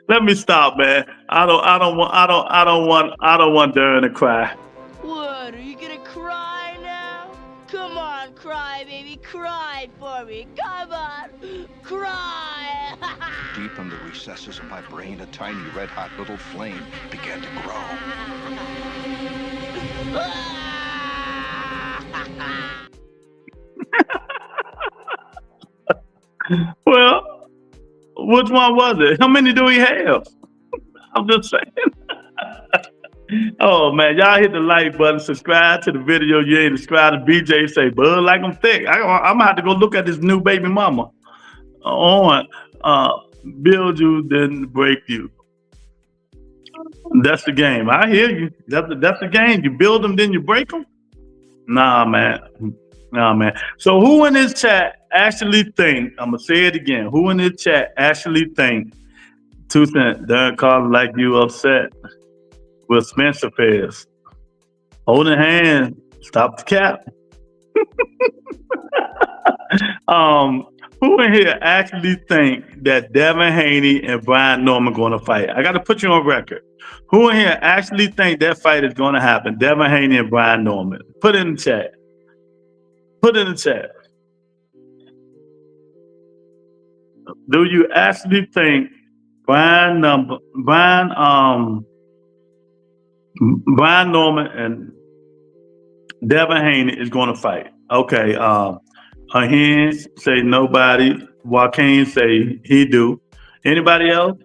Let me stop, man. I don't want Darren to cry. What, are you gonna cry now? Come on, cry, baby, cry for me. Come on, cry. Deep in the recesses of my brain, a tiny red-hot little flame began to grow. Well, which one was it? How many do we have? I'm just saying. Oh man, y'all hit the like button, subscribe to the video. You ain't subscribed to BJ, say Bud like I'm thick. I'm gonna have to go look at this new baby mama on build you then break you. That's the game. I hear you. That's the game. You build them then you break them. Nah man. So who in this chat actually think, I'm gonna say it again, who in this chat actually think 2 Cent Darren Carter like you upset with Spencer Fairs? Holding hands, stop the cap. Who in here actually think that Devin Haney and Bryan Norman going to fight? I got to put you on record. Who in here actually think that fight is going to happen? Devin Haney and Bryan Norman. Put it in the chat. Put it in the chat. Do you actually think Bryan Norman and Devin Haney is going to fight? Okay. Hinge say nobody. Joaquin say he do. Anybody else?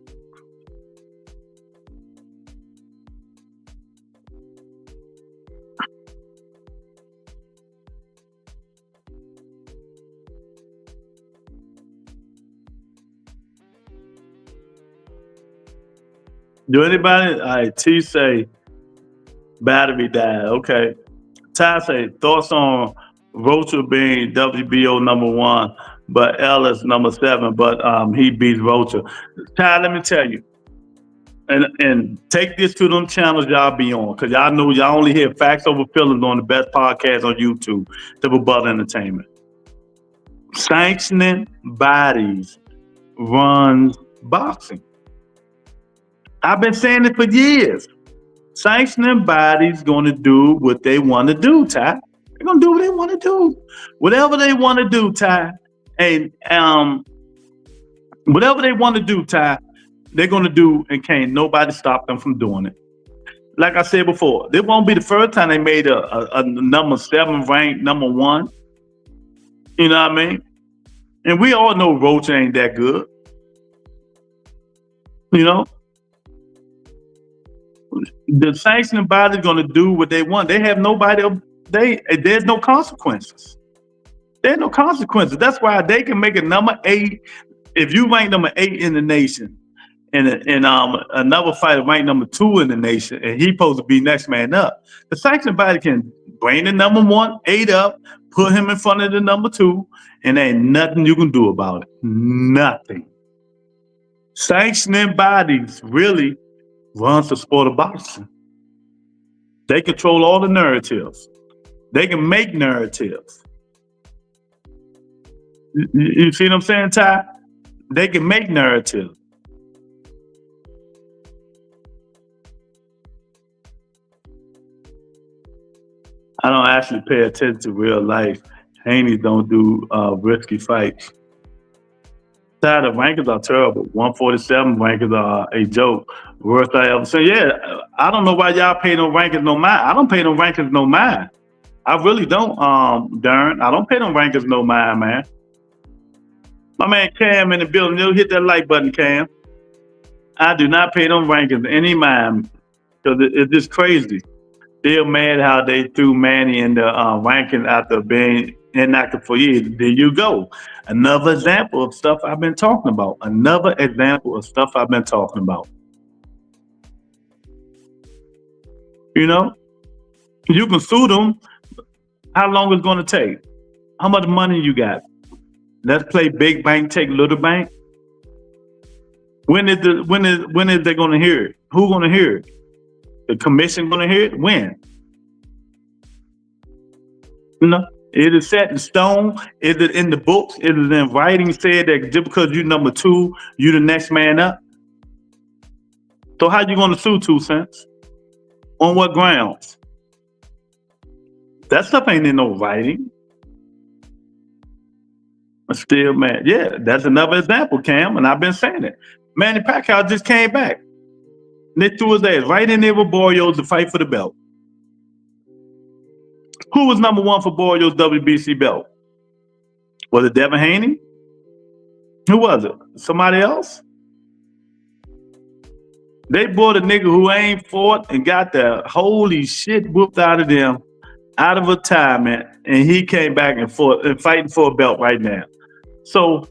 Do anybody? All right, T say battery died. Okay. Ty say thoughts on Rocha being WBO #1, but Ellis #7, but he beats Rocha. Ty, let me tell you, and take this to them channels y'all be on, because y'all know y'all only hear facts over feelings on the best podcast on YouTube, Double Butler Entertainment. Sanctioning bodies runs boxing. I've been saying it for years. Sanctioning bodies going to do what they want to do, Ty. They're going to do what they want to do. Whatever they want to do, Ty. And whatever they want to do, Ty, they're going to do, and can't nobody stop them from doing it. Like I said before, this won't be the first time they made a #7 ranked #1. You know what I mean? And we all know Roach ain't that good. You know? The sanctioning body is going to do what they want. They have nobody. There's no consequences. There's no consequences. That's why they can make it #8. If you rank #8 in the nation, and another fighter ranked #2 in the nation, and he supposed to be next man up, the sanctioning body can bring the #1 8 up, put him in front of the #2, and there ain't nothing you can do about it. Nothing. Sanctioning bodies really runs the sport of boxing. They control all the narratives. They can make narratives. You see what I'm saying, Ty? They can make narratives. I don't actually pay attention to real life. Haney don't do risky fights. Ty, the rankings are terrible. 147 rankings are a joke. Worst I ever seen. Yeah, I don't know why y'all pay no rankings no mind. I don't pay no rankings no mind. I really don't, Darren. I don't pay no rankings no mind, man. My man Cam in the building, you'll hit that like button, Cam. I do not pay no rankings any mind, because it's just crazy. Still mad how they threw Manny in the ranking after being inactive for years. There you go. Another example of stuff I've been talking about. Another example of stuff I've been talking about. You know, you can sue them. How long it's going to take? How much money you got? Let's play big bank, take little bank. When is they going to hear it? Who going to hear it? The commission going to hear it? When? You know, it is set in stone. Is it in the books? Is it in writing said that just because you're #2, you the next man up? So how you going to sue 2 cents? On what grounds? That stuff ain't in no writing. I'm still mad. Yeah, that's another example, Cam, and I've been saying it. Manny Pacquiao just came back. They threw his ass right in there with Barrios to fight for the belt. Who was #1 for Barrios' WBC belt? Was it Devin Haney? Who was it? Somebody else? They bought a nigga who ain't fought and got the holy shit whooped out of them, out of retirement, and he came back and fought and fighting for a belt right now. So,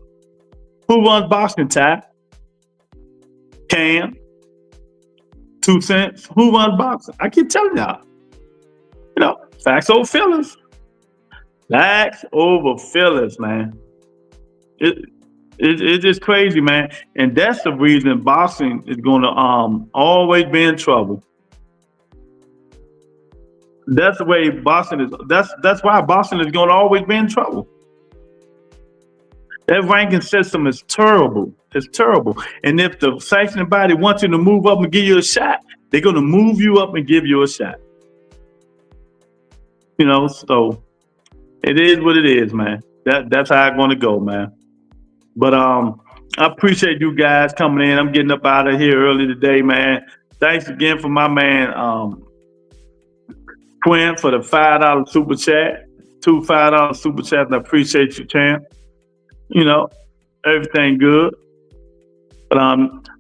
who runs boxing, Ty? Cam? 2 cents? Who runs boxing? I keep telling y'all. You know, facts over feelings. Facts over feelings, man. It's just crazy, man. And that's the reason boxing is going to always be in trouble. That's the way boxing is. That's why boxing is going to always be in trouble. That ranking system is terrible. It's terrible. And if the sanctioning body wants you to move up and give you a shot, they're going to move you up and give you a shot. You know, so it is what it is, man. That's how it's going to go, man. But I appreciate you guys coming in. I'm getting up out of here early today, man. Thanks again for my man Quinn for the $5 super chat. 2 $5 super chats. I appreciate you, champ. You know, everything good. But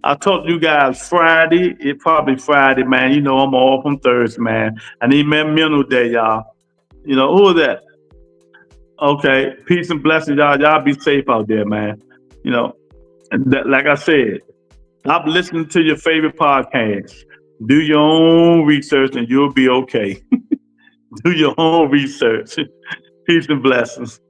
I talked to you guys Friday. It probably Friday, man. You know I'm off on Thursday, man. I need my mental day, y'all. You know, who is that? Okay, peace and blessings, y'all. Y'all be safe out there, man. You know, like I said, stop listening to your favorite podcast. Do your own research and you'll be okay. Do your own research. Peace and blessings.